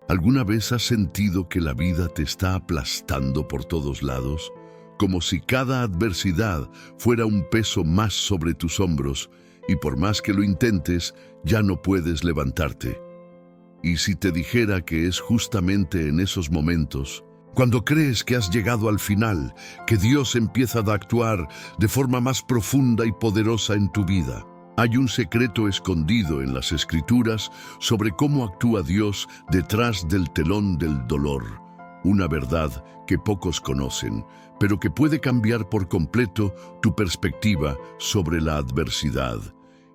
¿Alguna vez has sentido que la vida te está aplastando por todos lados? Como si cada adversidad fuera un peso más sobre tus hombros y por más que lo intentes, ya no puedes levantarte. Y si te dijera que es justamente en esos momentos, cuando crees que has llegado al final, que Dios empieza a actuar de forma más profunda y poderosa en tu vida. Hay un secreto escondido en las Escrituras sobre cómo actúa Dios detrás del telón del dolor. Una verdad que pocos conocen, pero que puede cambiar por completo tu perspectiva sobre la adversidad.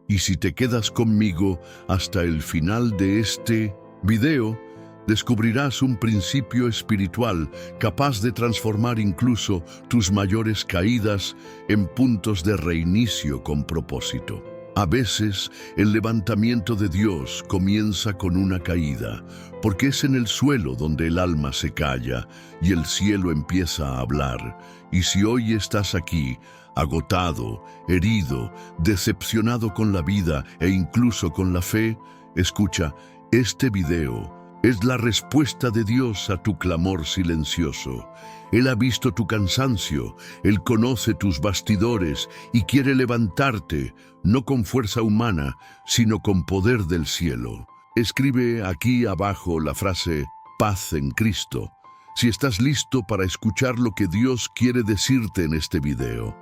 Y si te quedas conmigo hasta el final de este video, descubrirás un principio espiritual capaz de transformar incluso tus mayores caídas en puntos de reinicio con propósito. A veces, el levantamiento de Dios comienza con una caída, porque es en el suelo donde el alma se calla y el cielo empieza a hablar. Y si hoy estás aquí, agotado, herido, decepcionado con la vida e incluso con la fe, escucha, este video es la respuesta de Dios a tu clamor silencioso. Él ha visto tu cansancio, Él conoce tus bastidores y quiere levantarte, no con fuerza humana, sino con poder del cielo. Escribe aquí abajo la frase paz en Cristo, si estás listo para escuchar lo que Dios quiere decirte en este video.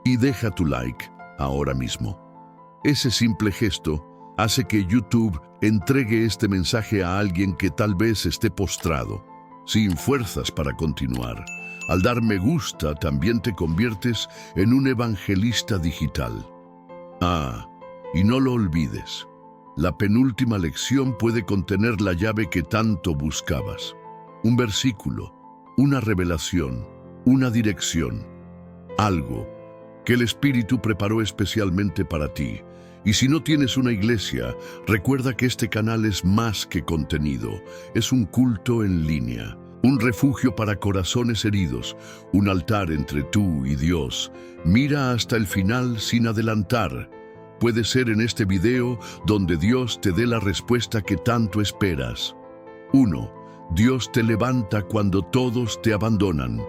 Y deja tu like ahora mismo. Ese simple gesto hace que YouTube entregue este mensaje a alguien que tal vez esté postrado, sin fuerzas para continuar. Al dar me gusta, también te conviertes en un evangelista digital. Y no lo olvides. La penúltima lección puede contener la llave que tanto buscabas. Un versículo, una revelación, una dirección, algo que el Espíritu preparó especialmente para ti. Y si no tienes una iglesia, recuerda que este canal es más que contenido. Es un culto en línea, un refugio para corazones heridos, un altar entre tú y Dios. Mira hasta el final sin adelantar. Puede ser en este video donde Dios te dé la respuesta que tanto esperas. 1. Dios te levanta cuando todos te abandonan.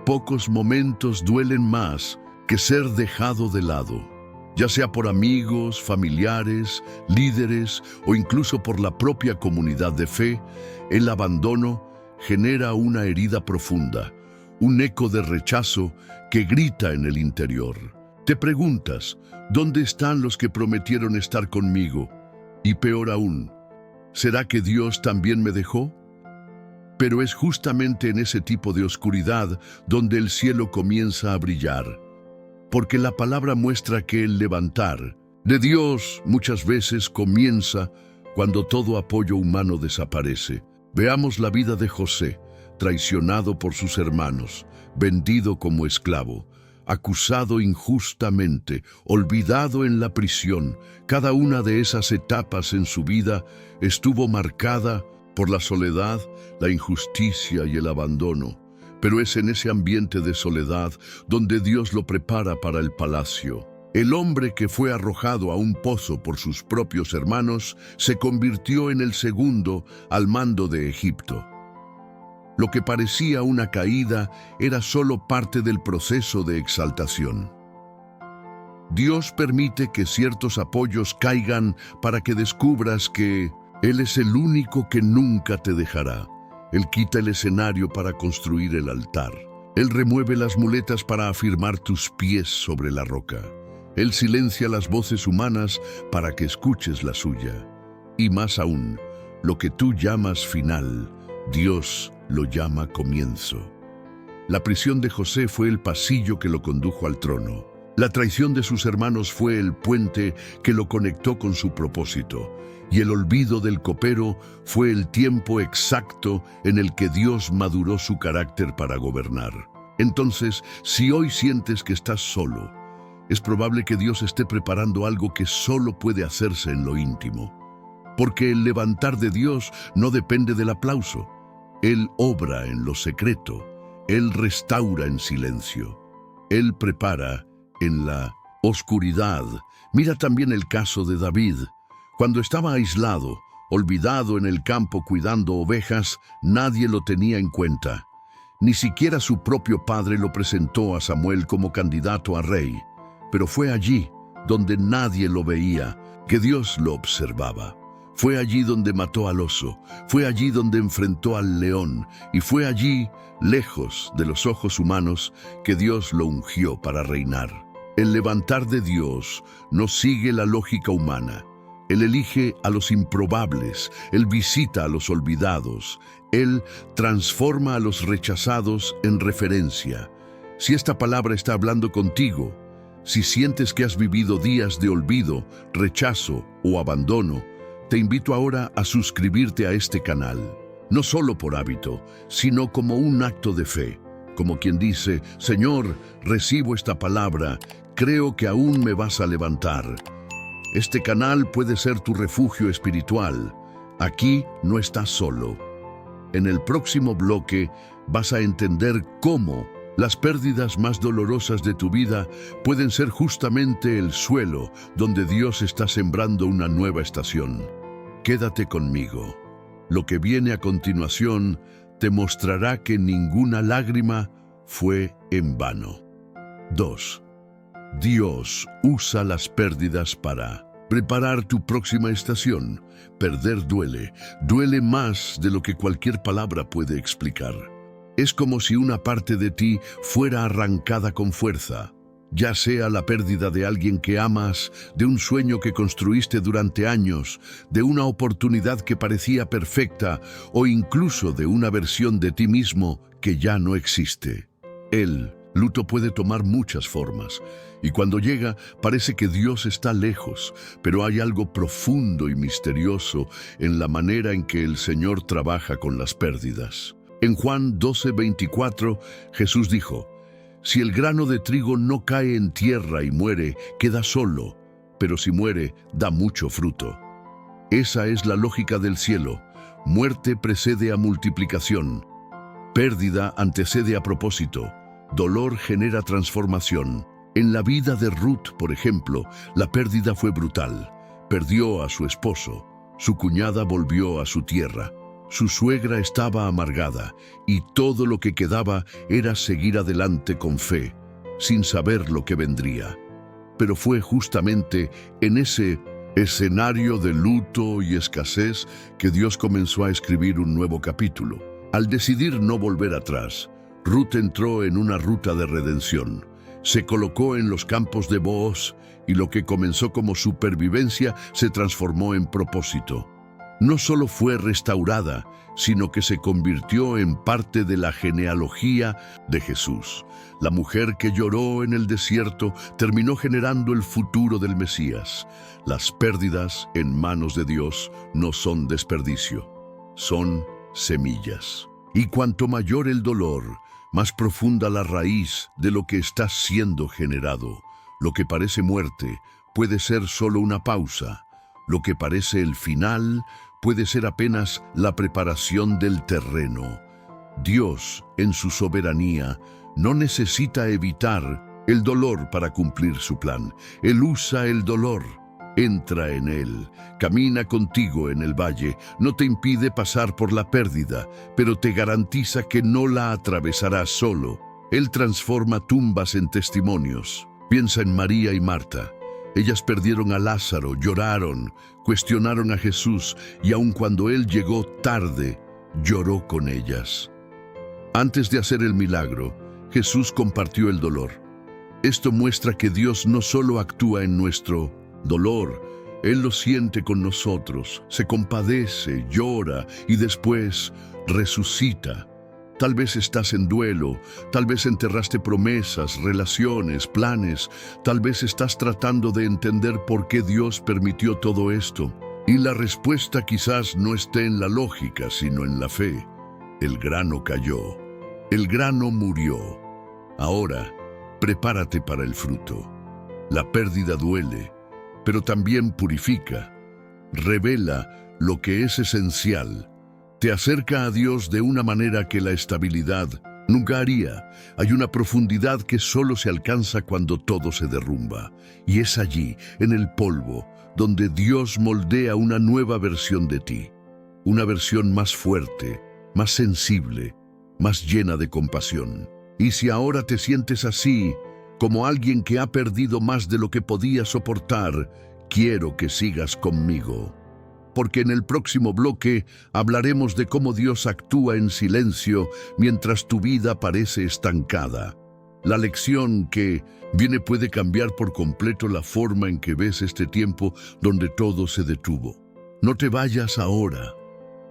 Pocos momentos duelen más que ser dejado de lado, ya sea por amigos, familiares, líderes o incluso por la propia comunidad de fe. El abandono genera una herida profunda, un eco de rechazo que grita en el interior. Te preguntas, ¿dónde están los que prometieron estar conmigo? Y peor aún, ¿será que Dios también me dejó? Pero es justamente en ese tipo de oscuridad donde el cielo comienza a brillar, porque la palabra muestra que el levantar de Dios muchas veces comienza cuando todo apoyo humano desaparece. Veamos la vida de José, traicionado por sus hermanos, vendido como esclavo, acusado injustamente, olvidado en la prisión. Cada una de esas etapas en su vida estuvo marcada por la soledad, la injusticia y el abandono. Pero es en ese ambiente de soledad donde Dios lo prepara para el palacio. El hombre que fue arrojado a un pozo por sus propios hermanos se convirtió en el segundo al mando de Egipto. Lo que parecía una caída era solo parte del proceso de exaltación. Dios permite que ciertos apoyos caigan para que descubras que Él es el único que nunca te dejará. Él quita el escenario para construir el altar. Él remueve las muletas para afirmar tus pies sobre la roca. Él silencia las voces humanas para que escuches la suya. Y más aún, lo que tú llamas final, Dios lo llama comienzo. La prisión de José fue el pasillo que lo condujo al trono. La traición de sus hermanos fue el puente que lo conectó con su propósito. Y el olvido del copero fue el tiempo exacto en el que Dios maduró su carácter para gobernar. Entonces, si hoy sientes que estás solo, es probable que Dios esté preparando algo que solo puede hacerse en lo íntimo. Porque el levantar de Dios no depende del aplauso. Él obra en lo secreto. Él restaura en silencio. Él prepara en la oscuridad. Mira también el caso de David. Cuando estaba aislado, Olvidado en el campo cuidando ovejas, nadie lo tenía en cuenta. Ni siquiera su propio padre lo presentó a Samuel como candidato a rey. Pero fue allí, donde nadie lo veía, que Dios lo observaba. Fue allí donde mató al oso, fue allí donde enfrentó al león, y fue allí, lejos de los ojos humanos, que Dios lo ungió para reinar. El levantar de Dios no sigue la lógica humana. Él elige a los improbables, Él visita a los olvidados, Él transforma a los rechazados en referencia. Si esta palabra está hablando contigo, si sientes que has vivido días de olvido, rechazo o abandono, te invito ahora a suscribirte a este canal, no solo por hábito, sino como un acto de fe, como quien dice, Señor, recibo esta palabra, creo que aún me vas a levantar. Este canal puede ser tu refugio espiritual. Aquí no estás solo. En el próximo bloque vas a entender cómo las pérdidas más dolorosas de tu vida pueden ser justamente el suelo donde Dios está sembrando una nueva estación. Quédate conmigo. Lo que viene a continuación te mostrará que ninguna lágrima fue en vano. 2. Dios usa las pérdidas para preparar tu próxima estación. Perder duele, duele más de lo que cualquier palabra puede explicar. Es como si una parte de ti fuera arrancada con fuerza, ya sea la pérdida de alguien que amas, de un sueño que construiste durante años, de una oportunidad que parecía perfecta o incluso de una versión de ti mismo que ya no existe. El luto puede tomar muchas formas y cuando llega parece que Dios está lejos, pero hay algo profundo y misterioso en la manera en que el Señor trabaja con las pérdidas. En Juan 12:24, Jesús dijo, «Si el grano de trigo no cae en tierra y muere, queda solo, pero si muere, da mucho fruto». Esa es la lógica del cielo. Muerte precede a multiplicación. Pérdida antecede a propósito. Dolor genera transformación. En la vida de Ruth, por ejemplo, la pérdida fue brutal. Perdió a su esposo. Su cuñada volvió a su tierra. Su suegra estaba amargada y todo lo que quedaba era seguir adelante con fe, sin saber lo que vendría. Pero fue justamente en ese escenario de luto y escasez que Dios comenzó a escribir un nuevo capítulo. Al decidir no volver atrás, Ruth entró en una ruta de redención. Se colocó en los campos de Booz y lo que comenzó como supervivencia se transformó en propósito. No solo fue restaurada, sino que se convirtió en parte de la genealogía de Jesús. La mujer que lloró en el desierto terminó generando el futuro del Mesías. Las pérdidas en manos de Dios no son desperdicio, son semillas. Y cuanto mayor el dolor, más profunda la raíz de lo que está siendo generado. Lo que parece muerte puede ser solo una pausa. Lo que parece el final puede ser apenas la preparación del terreno. Dios, en su soberanía, no necesita evitar el dolor para cumplir su plan. Él usa el dolor, entra en él, camina contigo en el valle, no te impide pasar por la pérdida, pero te garantiza que no la atravesarás solo. Él transforma tumbas en testimonios. Piensa en María y Marta. Ellas perdieron a Lázaro, lloraron, cuestionaron a Jesús y aun cuando Él llegó tarde, lloró con ellas. Antes de hacer el milagro, Jesús compartió el dolor. Esto muestra que Dios no solo actúa en nuestro dolor, Él lo siente con nosotros, se compadece, llora y después resucita. Tal vez estás en duelo, tal vez enterraste promesas, relaciones, planes, tal vez estás tratando de entender por qué Dios permitió todo esto. Y la respuesta quizás no esté en la lógica, sino en la fe. El grano cayó, el grano murió. Ahora, prepárate para el fruto. La pérdida duele, pero también purifica, revela lo que es esencial. Te acerca a Dios de una manera que la estabilidad nunca haría. Hay una profundidad que solo se alcanza cuando todo se derrumba. Y es allí, en el polvo, donde Dios moldea una nueva versión de ti, una versión más fuerte, más sensible, más llena de compasión. Y si ahora te sientes así, como alguien que ha perdido más de lo que podía soportar, quiero que sigas conmigo. Porque en el próximo bloque hablaremos de cómo Dios actúa en silencio mientras tu vida parece estancada. La lección que viene puede cambiar por completo la forma en que ves este tiempo donde todo se detuvo. No te vayas ahora.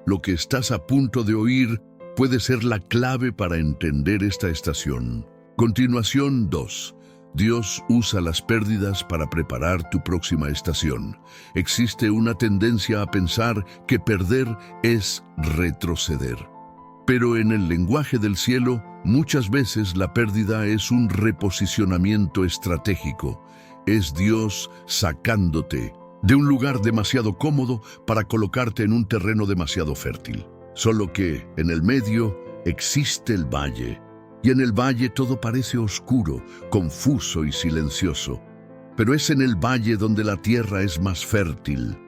Lo que estás a punto de oír puede ser la clave para entender esta estación. Continuación 2. Dios usa las pérdidas para preparar tu próxima estación. Existe una tendencia a pensar que perder es retroceder. Pero en el lenguaje del cielo, muchas veces la pérdida es un reposicionamiento estratégico. Es Dios sacándote de un lugar demasiado cómodo para colocarte en un terreno demasiado fértil. Solo que en el medio existe el valle. Y en el valle todo parece oscuro, confuso y silencioso. Pero es en el valle donde la tierra es más fértil.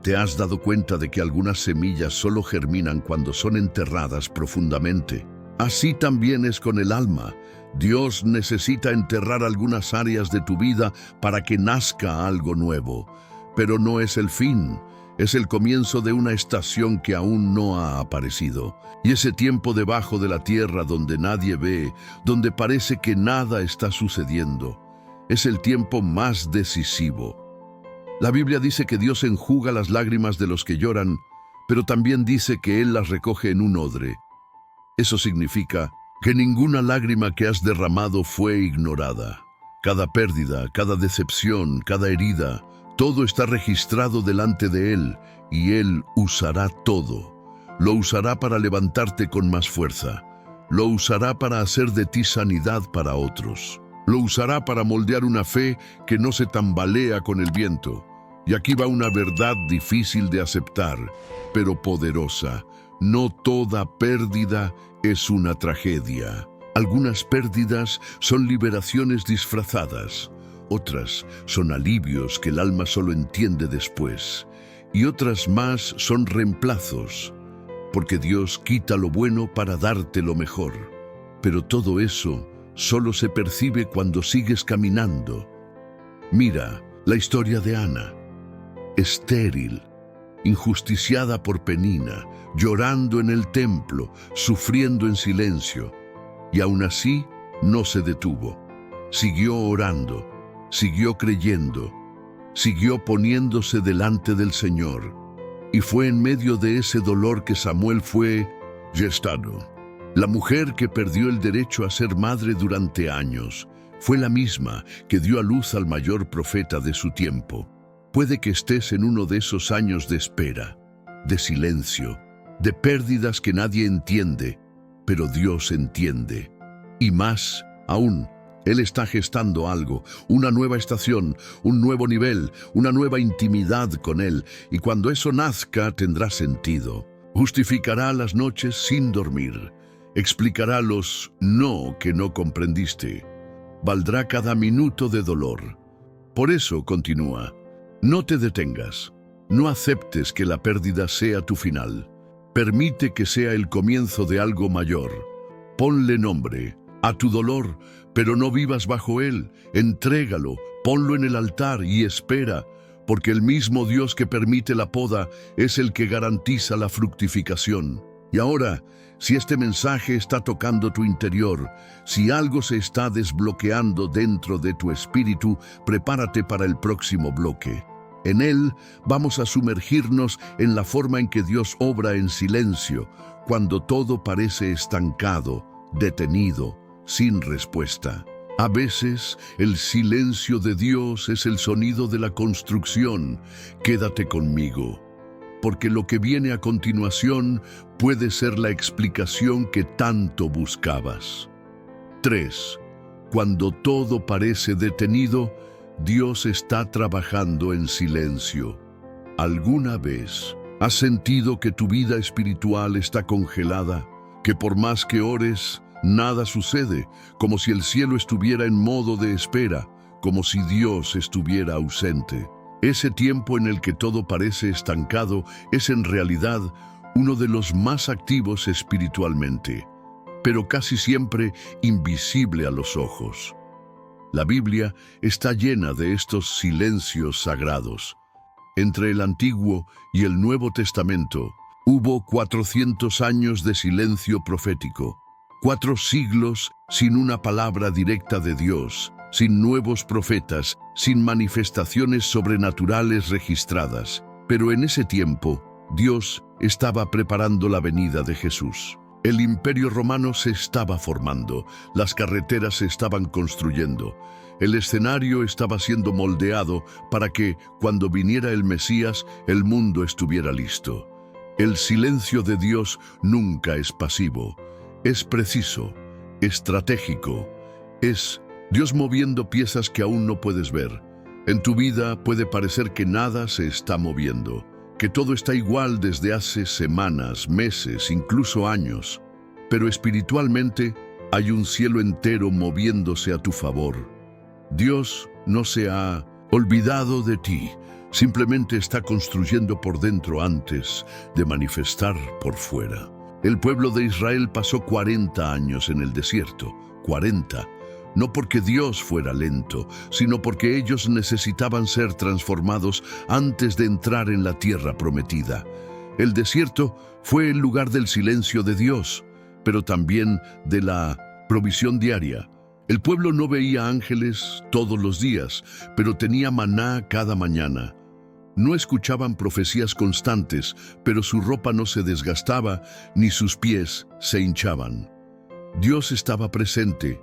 ¿Te has dado cuenta de que algunas semillas solo germinan cuando son enterradas profundamente? Así también es con el alma. Dios necesita enterrar algunas áreas de tu vida para que nazca algo nuevo. Pero no es el fin. Es el comienzo de una estación que aún no ha aparecido. Y ese tiempo debajo de la tierra donde nadie ve, donde parece que nada está sucediendo, es el tiempo más decisivo. La Biblia dice que Dios enjuga las lágrimas de los que lloran, pero también dice que Él las recoge en un odre. Eso significa que ninguna lágrima que has derramado fue ignorada. Cada pérdida, cada decepción, cada herida, todo está registrado delante de Él, y Él usará todo. Lo usará para levantarte con más fuerza. Lo usará para hacer de ti sanidad para otros. Lo usará para moldear una fe que no se tambalea con el viento. Y aquí va una verdad difícil de aceptar, pero poderosa. No toda pérdida es una tragedia. Algunas pérdidas son liberaciones disfrazadas. Otras son alivios que el alma solo entiende después. Y otras más son reemplazos, porque Dios quita lo bueno para darte lo mejor. Pero todo eso solo se percibe cuando sigues caminando. Mira la historia de Ana, estéril, injusticiada por Penina, llorando en el templo, sufriendo en silencio. Y aún así no se detuvo. Siguió orando. Siguió creyendo, siguió poniéndose delante del Señor. Y fue en medio de ese dolor que Samuel fue gestado. La mujer que perdió el derecho a ser madre durante años fue la misma que dio a luz al mayor profeta de su tiempo. Puede que estés en uno de esos años de espera, de silencio, de pérdidas que nadie entiende, pero Dios entiende. Y más aún, Él está gestando algo, una nueva estación, un nuevo nivel, una nueva intimidad con Él. Y cuando eso nazca, tendrá sentido. Justificará las noches sin dormir. Explicará los no que no comprendiste. Valdrá cada minuto de dolor. Por eso, continúa, no te detengas. No aceptes que la pérdida sea tu final. Permite que sea el comienzo de algo mayor. Ponle nombre a tu dolor, pero no vivas bajo él. Entrégalo, ponlo en el altar y espera, porque el mismo Dios que permite la poda es el que garantiza la fructificación. Y ahora, si este mensaje está tocando tu interior, si algo se está desbloqueando dentro de tu espíritu, prepárate para el próximo bloque. En él vamos a sumergirnos en la forma en que Dios obra en silencio, cuando todo parece estancado, detenido, sin respuesta. A veces, el silencio de Dios es el sonido de la construcción. Quédate conmigo, porque lo que viene a continuación puede ser la explicación que tanto buscabas. 3. Cuando todo parece detenido, Dios está trabajando en silencio. ¿Alguna vez has sentido que tu vida espiritual está congelada? Que por más que ores, nada sucede, como si el cielo estuviera en modo de espera, como si Dios estuviera ausente. Ese tiempo en el que todo parece estancado es en realidad uno de los más activos espiritualmente, pero casi siempre invisible a los ojos. La Biblia está llena de estos silencios sagrados. Entre el Antiguo y el Nuevo Testamento hubo 400 años de silencio profético, 4 siglos sin una palabra directa de Dios, sin nuevos profetas, sin manifestaciones sobrenaturales registradas. Pero en ese tiempo, Dios estaba preparando la venida de Jesús. El Imperio Romano se estaba formando, las carreteras se estaban construyendo, el escenario estaba siendo moldeado para que, cuando viniera el Mesías, el mundo estuviera listo. El silencio de Dios nunca es pasivo, es preciso, estratégico, es Dios moviendo piezas que aún no puedes ver. En tu vida puede parecer que nada se está moviendo, que todo está igual desde hace semanas, meses, incluso años. Pero espiritualmente hay un cielo entero moviéndose a tu favor. Dios no se ha olvidado de ti, simplemente está construyendo por dentro antes de manifestar por fuera. El pueblo de Israel pasó 40 años en el desierto, 40. No porque Dios fuera lento, sino porque ellos necesitaban ser transformados antes de entrar en la tierra prometida. El desierto fue el lugar del silencio de Dios, pero también de la provisión diaria. El pueblo no veía ángeles todos los días, pero tenía maná cada mañana. No escuchaban profecías constantes, pero su ropa no se desgastaba ni sus pies se hinchaban. Dios estaba presente,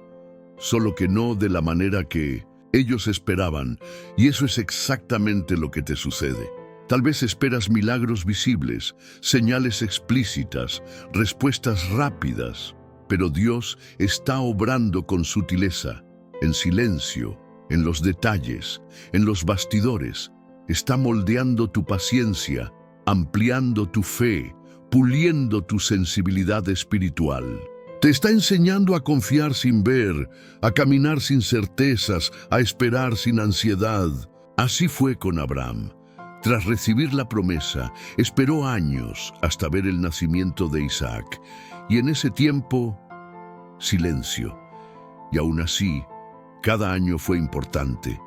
solo que no de la manera que ellos esperaban, y eso es exactamente lo que te sucede. Tal vez esperas milagros visibles, señales explícitas, respuestas rápidas, pero Dios está obrando con sutileza, en silencio, en los detalles, en los bastidores. Está moldeando tu paciencia, ampliando tu fe, puliendo tu sensibilidad espiritual. Te está enseñando a confiar sin ver, a caminar sin certezas, a esperar sin ansiedad. Así fue con Abraham. Tras recibir la promesa, esperó años hasta ver el nacimiento de Isaac. Y en ese tiempo, silencio. Y aún así, cada año fue importante,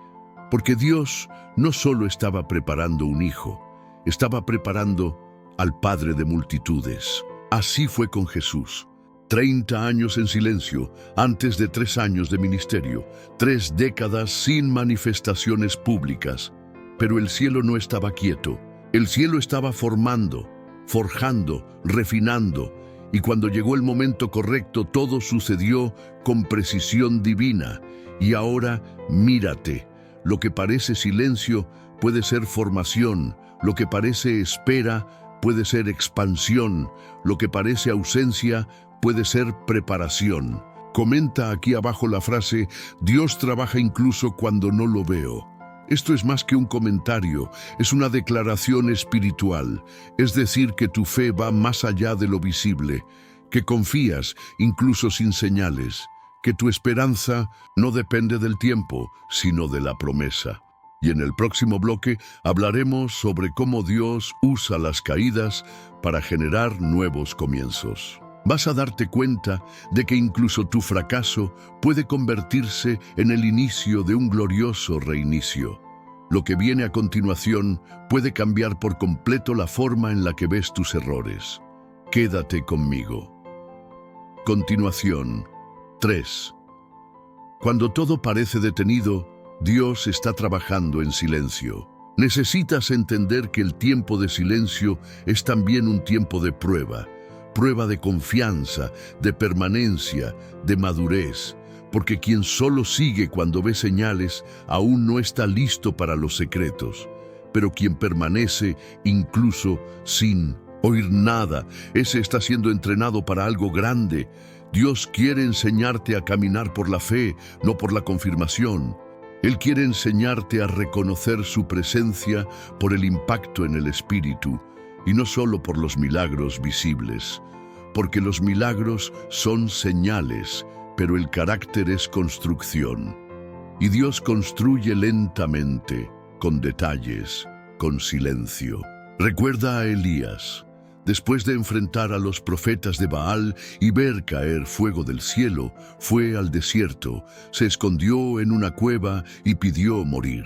porque Dios no solo estaba preparando un hijo, estaba preparando al Padre de multitudes. Así fue con Jesús. 30 años en silencio, antes de 3 años de ministerio, 3 décadas sin manifestaciones públicas. Pero el cielo no estaba quieto. El cielo estaba formando, forjando, refinando. Y cuando llegó el momento correcto, todo sucedió con precisión divina. Y ahora, mírate. Lo que parece silencio puede ser formación. Lo que parece espera puede ser expansión. Lo que parece ausencia puede ser preparación. Comenta aquí abajo la frase, Dios trabaja incluso cuando no lo veo. Esto es más que un comentario, es una declaración espiritual, es decir, que tu fe va más allá de lo visible, que confías incluso sin señales, que tu esperanza no depende del tiempo, sino de la promesa. Y en el próximo bloque hablaremos sobre cómo Dios usa las caídas para generar nuevos comienzos. Vas a darte cuenta de que incluso tu fracaso puede convertirse en el inicio de un glorioso reinicio. Lo que viene a continuación puede cambiar por completo la forma en la que ves tus errores. Quédate conmigo. Continuación 3. Cuando todo parece detenido, Dios está trabajando en silencio. Necesitas entender que el tiempo de silencio es también un tiempo de prueba de confianza, de permanencia, de madurez, porque quien solo sigue cuando ve señales aún no está listo para los secretos, pero quien permanece incluso sin oír nada, ese está siendo entrenado para algo grande. Dios quiere enseñarte a caminar por la fe, no por la confirmación. Él quiere enseñarte a reconocer su presencia por el impacto en el espíritu, y no solo por los milagros visibles, porque los milagros son señales, pero el carácter es construcción. Y Dios construye lentamente, con detalles, con silencio. Recuerda a Elías. Después de enfrentar a los profetas de Baal y ver caer fuego del cielo, fue al desierto, se escondió en una cueva y pidió morir.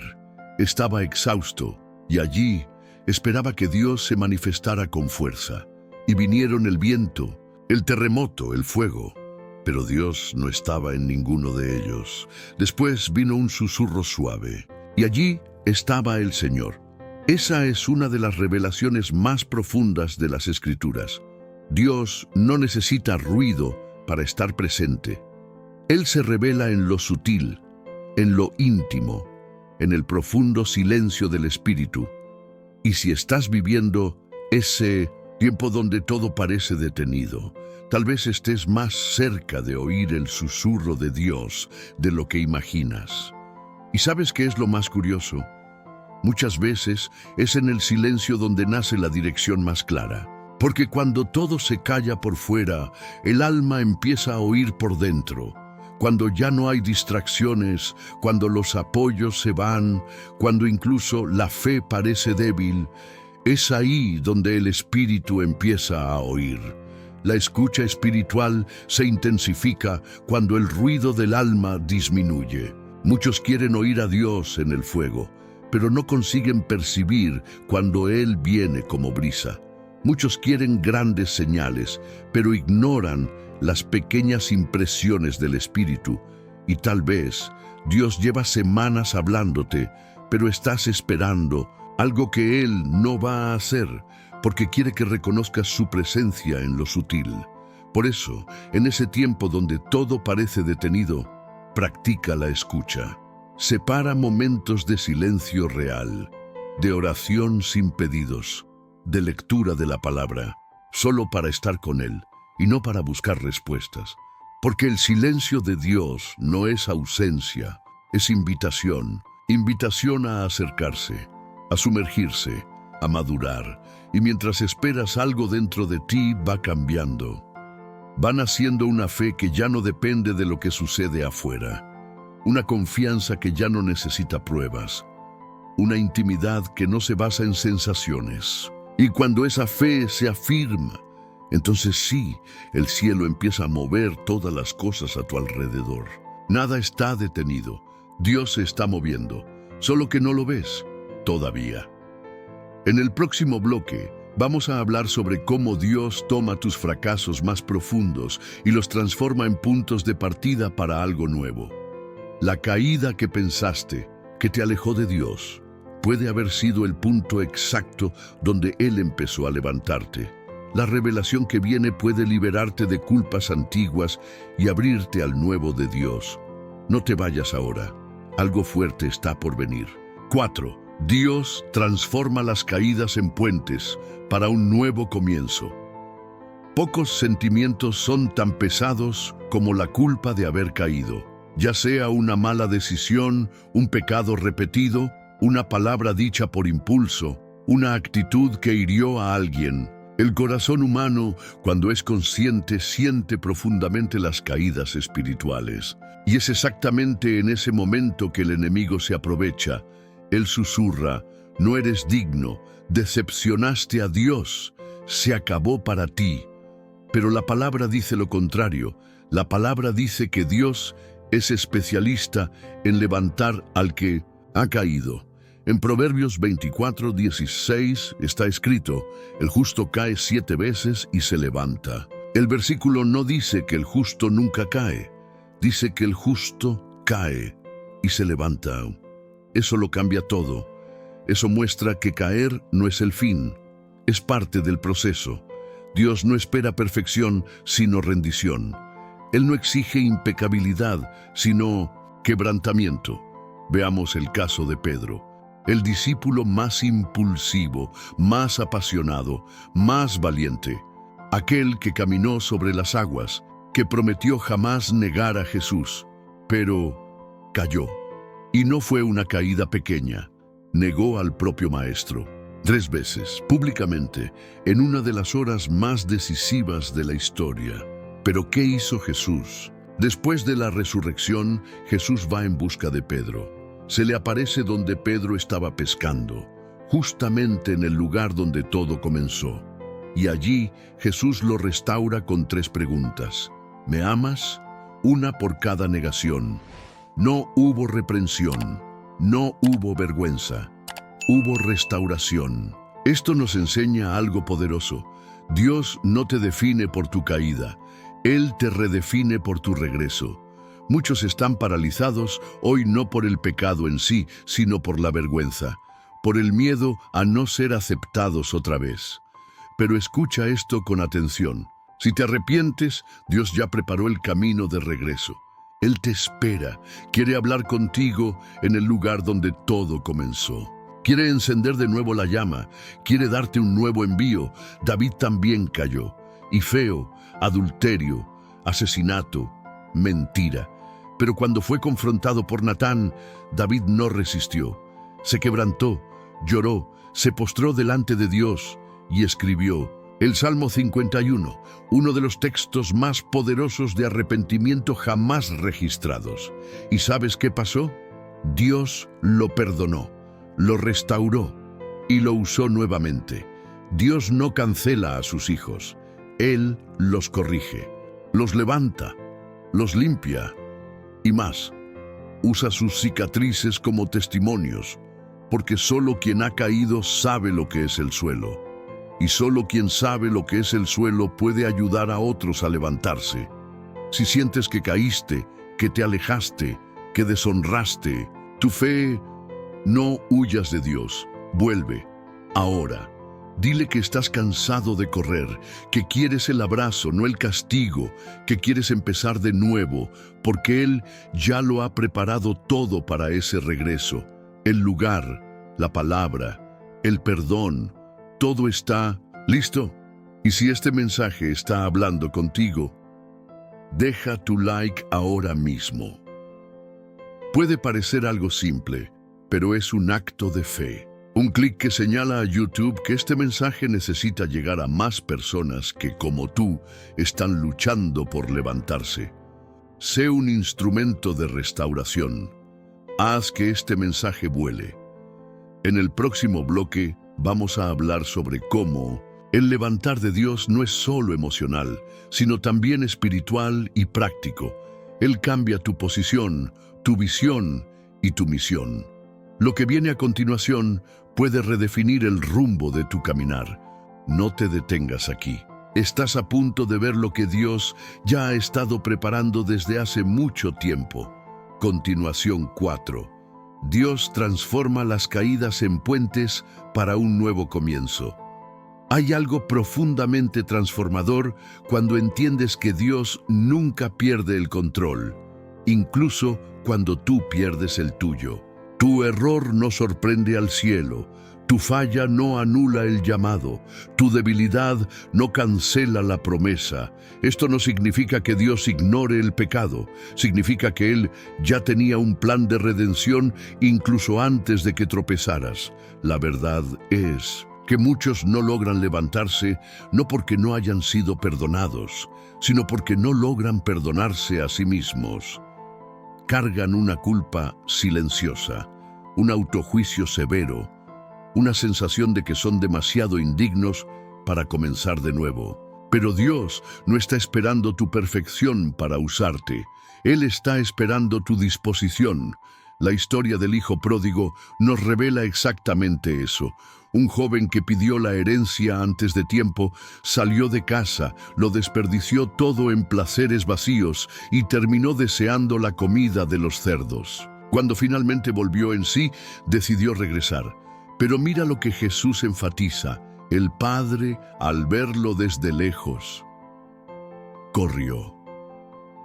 Estaba exhausto y allí esperaba que Dios se manifestara con fuerza. Y vinieron el viento, el terremoto, el fuego. Pero Dios no estaba en ninguno de ellos. Después vino un susurro suave, y allí estaba el Señor. Esa es una de las revelaciones más profundas de las Escrituras. Dios no necesita ruido para estar presente. Él se revela en lo sutil, en lo íntimo, en el profundo silencio del Espíritu. Y si estás viviendo ese tiempo donde todo parece detenido, tal vez estés más cerca de oír el susurro de Dios de lo que imaginas. ¿Y sabes qué es lo más curioso? Muchas veces es en el silencio donde nace la dirección más clara. Porque cuando todo se calla por fuera, el alma empieza a oír por dentro. Cuando ya no hay distracciones, cuando los apoyos se van, cuando incluso la fe parece débil, es ahí donde el espíritu empieza a oír. La escucha espiritual se intensifica cuando el ruido del alma disminuye. Muchos quieren oír a Dios en el fuego, pero no consiguen percibir cuando Él viene como brisa. Muchos quieren grandes señales, pero ignoran las pequeñas impresiones del Espíritu. Y tal vez Dios lleva semanas hablándote, pero estás esperando algo que Él no va a hacer, porque quiere que reconozcas su presencia en lo sutil. Por eso, en ese tiempo donde todo parece detenido, practica la escucha. Separa momentos de silencio real, de oración sin pedidos, de lectura de la palabra, solo para estar con Él y no para buscar respuestas. Porque el silencio de Dios no es ausencia, es invitación, invitación a acercarse, a sumergirse, a madurar. Y mientras esperas, algo dentro de ti va cambiando. Va naciendo una fe que ya no depende de lo que sucede afuera. Una confianza que ya no necesita pruebas. Una intimidad que no se basa en sensaciones. Y cuando esa fe se afirma, entonces sí, el cielo empieza a mover todas las cosas a tu alrededor. Nada está detenido. Dios se está moviendo, solo que no lo ves todavía. En el próximo bloque, vamos a hablar sobre cómo Dios toma tus fracasos más profundos y los transforma en puntos de partida para algo nuevo. La caída que pensaste que te alejó de Dios puede haber sido el punto exacto donde Él empezó a levantarte. La revelación que viene puede liberarte de culpas antiguas y abrirte al nuevo de Dios. No te vayas ahora. Algo fuerte está por venir. 4. Dios transforma las caídas en puentes para un nuevo comienzo. Pocos sentimientos son tan pesados como la culpa de haber caído. Ya sea una mala decisión, un pecado repetido, una palabra dicha por impulso, una actitud que hirió a alguien. El corazón humano, cuando es consciente, siente profundamente las caídas espirituales. Y es exactamente en ese momento que el enemigo se aprovecha. Él susurra: no eres digno, decepcionaste a Dios, se acabó para ti. Pero la palabra dice lo contrario. La palabra dice que Dios es especialista en levantar al que ha caído. En Proverbios 24:16 está escrito: el justo cae 7 veces y se levanta. El versículo no dice que el justo nunca cae, dice que el justo cae y se levanta. Eso lo cambia todo. Eso muestra que caer no es el fin, es parte del proceso. Dios no espera perfección, sino rendición. Él no exige impecabilidad, sino quebrantamiento. Veamos el caso de Pedro, el discípulo más impulsivo, más apasionado, más valiente, aquel que caminó sobre las aguas, que prometió jamás negar a Jesús, pero cayó. Y no fue una caída pequeña, negó al propio Maestro 3 veces, públicamente, en una de las horas más decisivas de la historia. Pero ¿qué hizo Jesús? Después de la resurrección, Jesús va en busca de Pedro. se le aparece donde Pedro estaba pescando, justamente en el lugar donde todo comenzó. Y allí Jesús lo restaura con 3 preguntas. ¿Me amas? Una por cada negación. No hubo reprensión, no hubo vergüenza, hubo restauración. Esto nos enseña algo poderoso. Dios no te define por tu caída, Él te redefine por tu regreso. Muchos están paralizados hoy no por el pecado en sí, sino por la vergüenza, por el miedo a no ser aceptados otra vez. Pero escucha esto con atención. Si te arrepientes, Dios ya preparó el camino de regreso. Él te espera, quiere hablar contigo en el lugar donde todo comenzó. Quiere encender de nuevo la llama, quiere darte un nuevo envío. David también cayó. Y feo, adulterio, asesinato, mentira. Pero cuando fue confrontado por Natán, David no resistió. Se quebrantó, lloró, se postró delante de Dios y escribió el Salmo 51, uno de los textos más poderosos de arrepentimiento jamás registrados. ¿Y sabes qué pasó? Dios lo perdonó, lo restauró y lo usó nuevamente. Dios no cancela a sus hijos, Él los corrige, los levanta, los limpia y más. Usa sus cicatrices como testimonios, porque solo quien ha caído sabe lo que es el suelo. Y solo quien sabe lo que es el suelo puede ayudar a otros a levantarse. Si sientes que caíste, que te alejaste, que deshonraste tu fe, no huyas de Dios. Vuelve, ahora. Dile que estás cansado de correr, que quieres el abrazo, no el castigo, que quieres empezar de nuevo, porque Él ya lo ha preparado todo para ese regreso. El lugar, la palabra, el perdón, todo está listo. Y si este mensaje está hablando contigo, deja tu like ahora mismo. Puede parecer algo simple, pero es un acto de fe. Un clic que señala a YouTube que este mensaje necesita llegar a más personas que, como tú, están luchando por levantarse. Sé un instrumento de restauración. Haz que este mensaje vuele. En el próximo bloque vamos a hablar sobre cómo el levantar de Dios no es solo emocional, sino también espiritual y práctico. Él cambia tu posición, tu visión y tu misión. Lo que viene a continuación puede redefinir el rumbo de tu caminar. No te detengas aquí. Estás a punto de ver lo que Dios ya ha estado preparando desde hace mucho tiempo. Continuación 4. Dios transforma las caídas en puentes para un nuevo comienzo. Hay algo profundamente transformador cuando entiendes que Dios nunca pierde el control, incluso cuando tú pierdes el tuyo. Tu error no sorprende al cielo, tu falla no anula el llamado, tu debilidad no cancela la promesa. Esto no significa que Dios ignore el pecado, significa que Él ya tenía un plan de redención incluso antes de que tropezaras. La verdad es que muchos no logran levantarse no porque no hayan sido perdonados, sino porque no logran perdonarse a sí mismos. Cargan una culpa silenciosa, un autojuicio severo, una sensación de que son demasiado indignos para comenzar de nuevo. Pero Dios no está esperando tu perfección para usarte. Él está esperando tu disposición. La historia del hijo pródigo nos revela exactamente eso. Un joven que pidió la herencia antes de tiempo salió de casa, lo desperdició todo en placeres vacíos y terminó deseando la comida de los cerdos. Cuando finalmente volvió en sí, decidió regresar. Pero mira lo que Jesús enfatiza. El padre, al verlo desde lejos, corrió.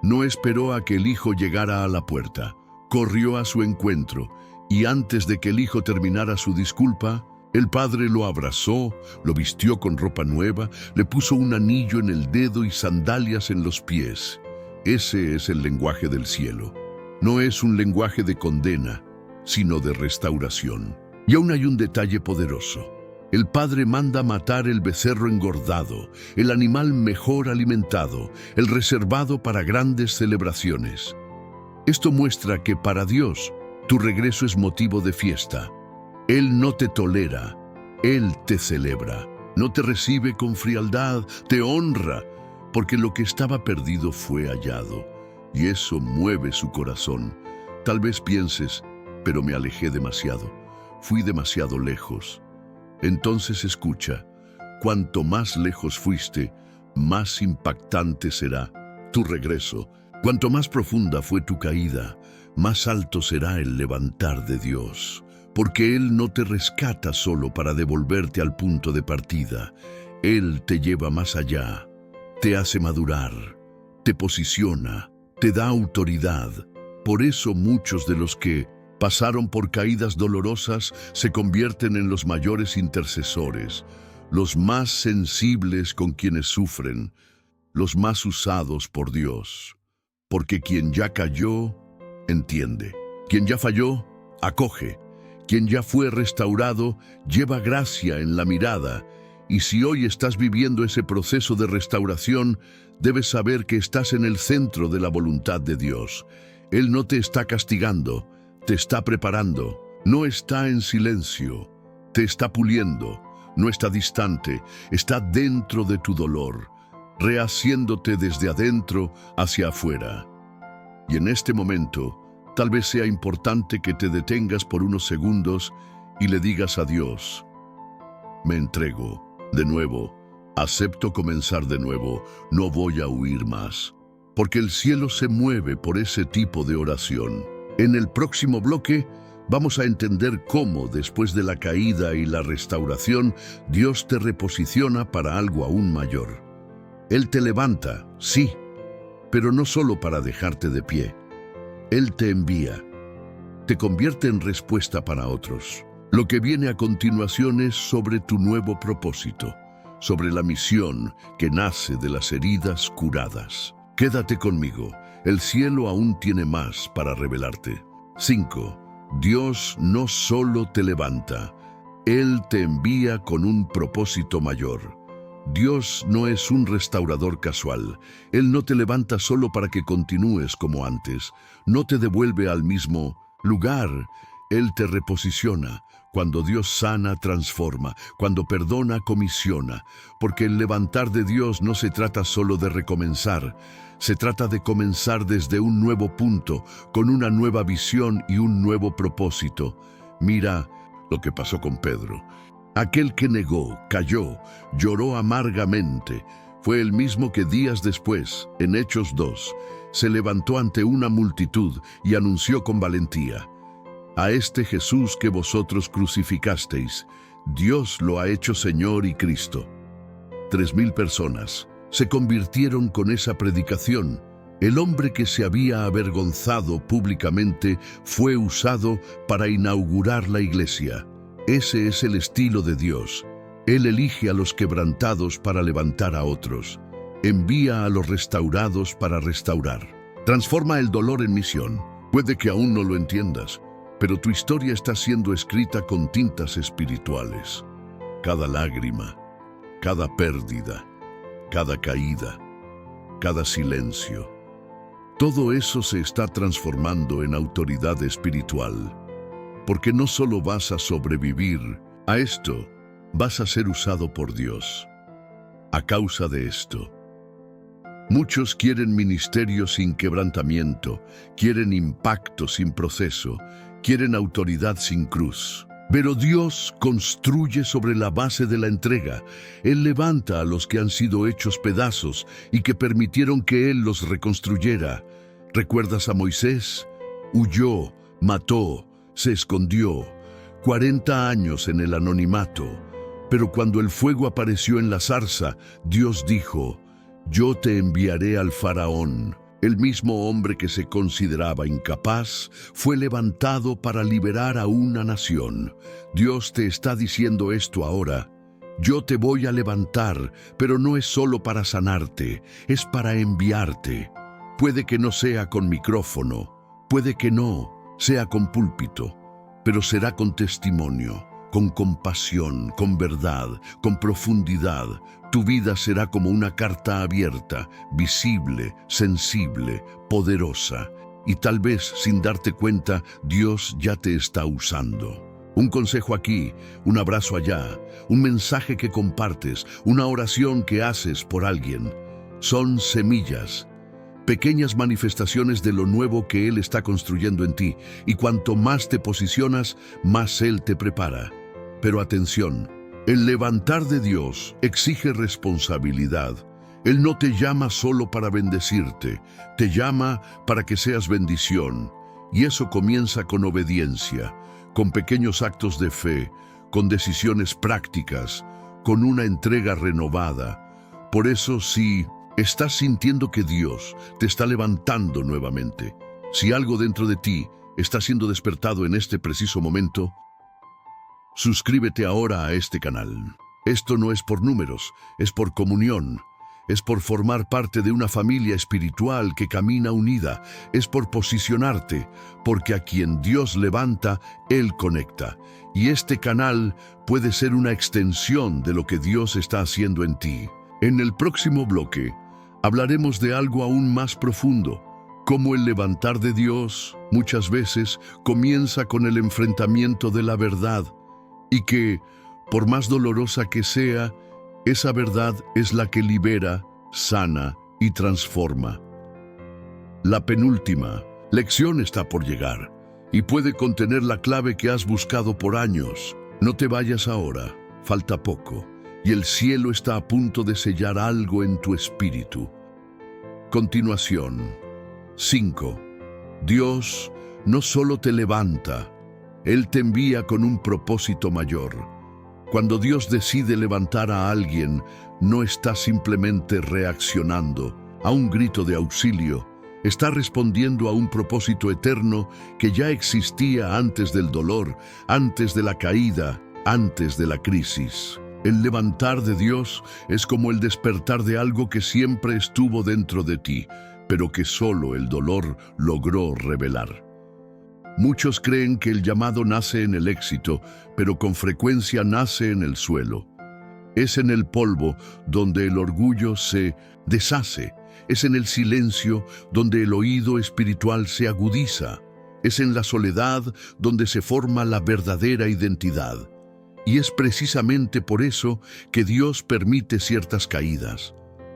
No esperó a que el hijo llegara a la puerta. Corrió a su encuentro y antes de que el hijo terminara su disculpa, el padre lo abrazó, lo vistió con ropa nueva, le puso un anillo en el dedo y sandalias en los pies. Ese es el lenguaje del cielo. No es un lenguaje de condena, sino de restauración. Y aún hay un detalle poderoso. El padre manda matar el becerro engordado, el animal mejor alimentado, el reservado para grandes celebraciones. Esto muestra que para Dios Tu regreso es motivo de fiesta. Él no te tolera, Él te celebra. No te recibe con frialdad, te honra, porque lo que estaba perdido fue hallado, y eso mueve su corazón. Tal vez pienses, pero me alejé demasiado, fui demasiado lejos. Entonces escucha, cuanto más lejos fuiste, más impactante será tu regreso. Cuanto más profunda fue tu caída, más alto será el levantar de Dios. Porque Él no te rescata solo para devolverte al punto de partida. Él te lleva más allá, te hace madurar, te posiciona, te da autoridad. Por eso muchos de los que pasaron por caídas dolorosas se convierten en los mayores intercesores, los más sensibles con quienes sufren, los más usados por Dios. Porque quien ya cayó, entiende. Quien ya falló, acoge. Quien ya fue restaurado, lleva gracia en la mirada. Y si hoy estás viviendo ese proceso de restauración, debes saber que estás en el centro de la voluntad de Dios. Él no te está castigando, te está preparando. No está en silencio, te está puliendo. No está distante, está dentro de tu dolor, rehaciéndote desde adentro hacia afuera. Y en este momento, tal vez sea importante que te detengas por unos segundos y le digas a Dios: me entrego, de nuevo, acepto comenzar de nuevo, no voy a huir más. Porque el cielo se mueve por ese tipo de oración. En el próximo bloque, vamos a entender cómo, después de la caída y la restauración, Dios te reposiciona para algo aún mayor. Él te levanta, sí, pero no solo para dejarte de pie. Él te envía, te convierte en respuesta para otros. Lo que viene a continuación es sobre tu nuevo propósito, sobre la misión que nace de las heridas curadas. Quédate conmigo, el cielo aún tiene más para revelarte. 5. Dios no solo te levanta, Él te envía con un propósito mayor. Dios no es un restaurador casual. Él no te levanta solo para que continúes como antes. No te devuelve al mismo lugar. Él te reposiciona. Cuando Dios sana, transforma. Cuando perdona, comisiona. Porque el levantar de Dios no se trata solo de recomenzar. Se trata de comenzar desde un nuevo punto, con una nueva visión y un nuevo propósito. Mira lo que pasó con Pedro. Aquel que negó, cayó, lloró amargamente, fue el mismo que días después, en Hechos 2, se levantó ante una multitud y anunció con valentía: a este Jesús que vosotros crucificasteis, Dios lo ha hecho Señor y Cristo. 3,000 personas se convirtieron con esa predicación. El hombre que se había avergonzado públicamente fue usado para inaugurar la iglesia. Ese es el estilo de Dios. Él elige a los quebrantados para levantar a otros. Envía a los restaurados para restaurar. Transforma el dolor en misión. Puede que aún no lo entiendas, pero tu historia está siendo escrita con tintas espirituales. Cada lágrima, cada pérdida, cada caída, cada silencio. Todo eso se está transformando en autoridad espiritual. Porque no solo vas a sobrevivir a esto, vas a ser usado por Dios. A causa de esto, muchos quieren ministerio sin quebrantamiento, quieren impacto sin proceso, quieren autoridad sin cruz. Pero Dios construye sobre la base de la entrega. Él levanta a los que han sido hechos pedazos y que permitieron que Él los reconstruyera. ¿Recuerdas a Moisés? Huyó, mató, se escondió, 40 años en el anonimato. Pero cuando el fuego apareció en la zarza, Dios dijo: yo te enviaré al faraón. El mismo hombre que se consideraba incapaz fue levantado para liberar a una nación. Dios te está diciendo esto ahora: yo te voy a levantar, pero no es solo para sanarte, es para enviarte. Puede que no sea con micrófono, puede que no sea con púlpito, pero será con testimonio, con compasión, con verdad, con profundidad. Tu vida será como una carta abierta, visible, sensible, poderosa. y tal vez sin darte cuenta, Dios ya te está usando. Un consejo aquí, un abrazo allá, un mensaje que compartes, una oración que haces por alguien. Son semillas, pequeñas manifestaciones de lo nuevo que Él está construyendo en ti, y cuanto más te posicionas, más Él te prepara. Pero atención, el levantar de Dios exige responsabilidad. Él no te llama solo para bendecirte, te llama para que seas bendición. Y eso comienza con obediencia, con pequeños actos de fe, con decisiones prácticas, con una entrega renovada. Por eso, si estás sintiendo que Dios te está levantando nuevamente, si algo dentro de ti está siendo despertado en este preciso momento, suscríbete ahora a este canal. Esto no es por números, es por comunión. Es por formar parte de una familia espiritual que camina unida. Es por posicionarte, porque a quien Dios levanta, Él conecta. Y este canal puede ser una extensión de lo que Dios está haciendo en ti. En el próximo bloque, hablaremos de algo aún más profundo, cómo el levantar de Dios muchas veces comienza con el enfrentamiento de la verdad, y que, por más dolorosa que sea, esa verdad es la que libera, sana y transforma. La penúltima lección está por llegar y puede contener la clave que has buscado por años. No te vayas ahora, falta poco, y el cielo está a punto de sellar algo en tu espíritu. Continuación. 5. Dios no solo te levanta, Él te envía con un propósito mayor. Cuando Dios decide levantar a alguien, no está simplemente reaccionando a un grito de auxilio, está respondiendo a un propósito eterno que ya existía antes del dolor, antes de la caída, antes de la crisis. El levantar de Dios es como el despertar de algo que siempre estuvo dentro de ti, pero que solo el dolor logró revelar. Muchos creen que el llamado nace en el éxito, pero con frecuencia nace en el suelo. Es en el polvo donde el orgullo se deshace. Es en el silencio donde el oído espiritual se agudiza. Es en la soledad donde se forma la verdadera identidad. Y es precisamente por eso que Dios permite ciertas caídas.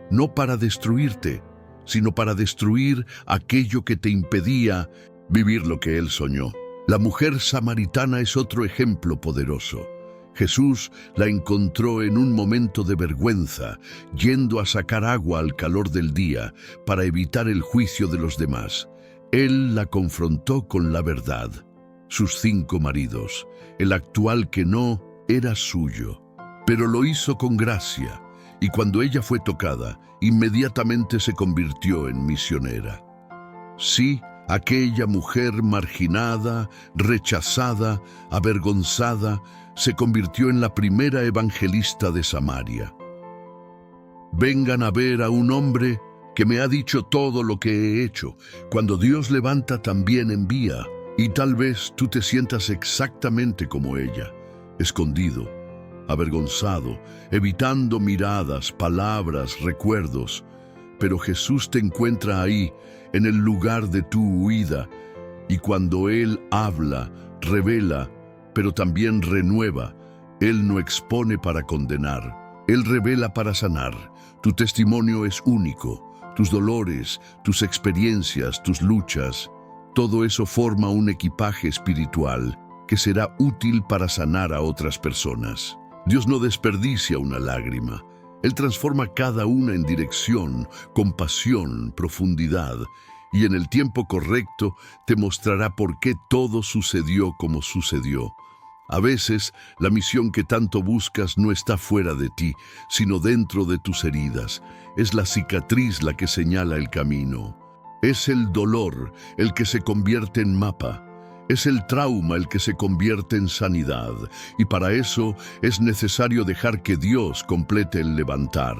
No para destruirte, sino para destruir aquello que te impedía vivir lo que Él soñó. La mujer samaritana es otro ejemplo poderoso. Jesús la encontró en un momento de vergüenza, yendo a sacar agua al calor del día para evitar el juicio de los demás. Él la confrontó con la verdad. Sus 5 maridos, el actual que no era suyo, pero lo hizo con gracia, y cuando ella fue tocada, inmediatamente se convirtió en misionera. Sí, aquella mujer marginada, rechazada, avergonzada, se convirtió en la primera evangelista de Samaria. Vengan a ver a un hombre que me ha dicho todo lo que he hecho. Cuando Dios levanta, también envía. Y tal vez tú te sientas exactamente como ella, escondido, avergonzado, evitando miradas, palabras, recuerdos. Pero Jesús te encuentra ahí, en el lugar de tu huida, y cuando Él habla, revela, pero también renueva. Él no expone para condenar, Él revela para sanar. Tu testimonio es único, tus dolores, tus experiencias, tus luchas, todo eso forma un equipaje espiritual que será útil para sanar a otras personas. Dios no desperdicia una lágrima. Él transforma cada una en dirección, compasión, profundidad, y en el tiempo correcto te mostrará por qué todo sucedió como sucedió. A veces, la misión que tanto buscas no está fuera de ti, sino dentro de tus heridas. Es la cicatriz la que señala el camino. Es el dolor el que se convierte en mapa. Es el trauma el que se convierte en sanidad, y para eso es necesario dejar que Dios complete el levantar,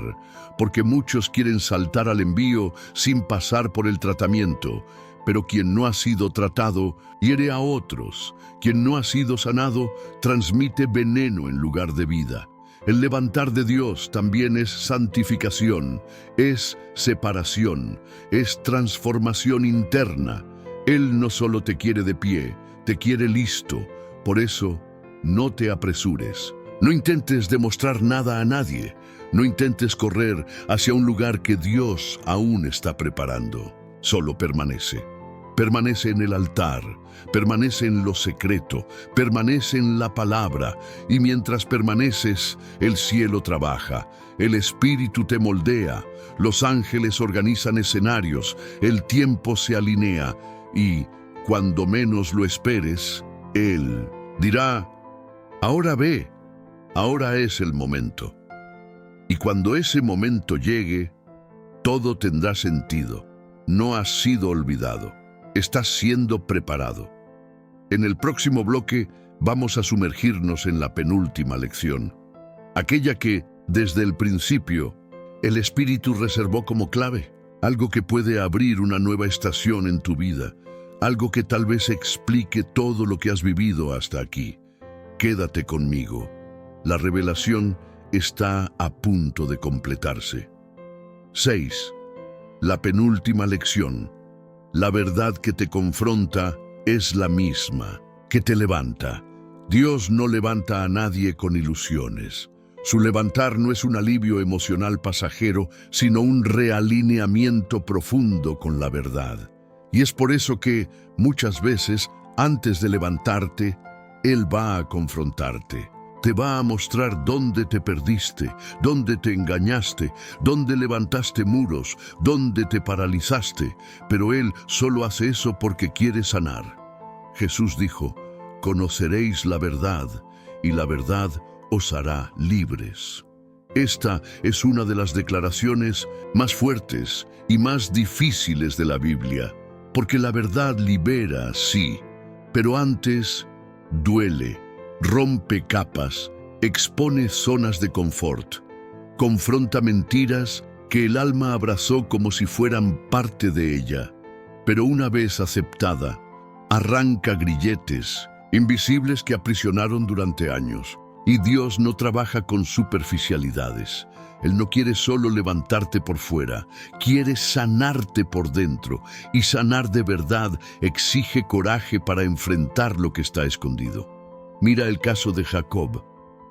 porque muchos quieren saltar al envío sin pasar por el tratamiento, pero quien no ha sido tratado hiere a otros, quien no ha sido sanado transmite veneno en lugar de vida. El levantar de Dios también es santificación, es separación, es transformación interna. Él no solo te quiere de pie, te quiere listo. Por eso, no te apresures. No intentes demostrar nada a nadie. No intentes correr hacia un lugar que Dios aún está preparando. Solo permanece. Permanece en el altar, permanece en lo secreto, permanece en la palabra, y mientras permaneces, el cielo trabaja, el Espíritu te moldea, los ángeles organizan escenarios, el tiempo se alinea, y cuando menos lo esperes, Él dirá: ahora ve, ahora es el momento. Y cuando ese momento llegue, todo tendrá sentido. No has sido olvidado. Estás siendo preparado. En el próximo bloque vamos a sumergirnos en la penúltima lección, aquella que, desde el principio, el Espíritu reservó como clave, algo que puede abrir una nueva estación en tu vida, algo que tal vez explique todo lo que has vivido hasta aquí. Quédate conmigo. La revelación está a punto de completarse. 6. La penúltima lección. La verdad que te confronta es la misma, que te levanta. Dios no levanta a nadie con ilusiones. Su levantar no es un alivio emocional pasajero, sino un realineamiento profundo con la verdad. Y es por eso que, muchas veces, antes de levantarte, Él va a confrontarte. Te va a mostrar dónde te perdiste, dónde te engañaste, dónde levantaste muros, dónde te paralizaste, pero Él solo hace eso porque quiere sanar. Jesús dijo: conoceréis la verdad, y la verdad os hará libres. Esta es una de las declaraciones más fuertes y más difíciles de la Biblia, porque la verdad libera, sí, pero antes duele. Rompe capas, expone zonas de confort, confronta mentiras que el alma abrazó como si fueran parte de ella, pero una vez aceptada, arranca grilletes invisibles que aprisionaron durante años. Y Dios no trabaja con superficialidades. Él no quiere solo levantarte por fuera, quiere sanarte por dentro, y sanar de verdad exige coraje para enfrentar lo que está escondido. Mira el caso de Jacob,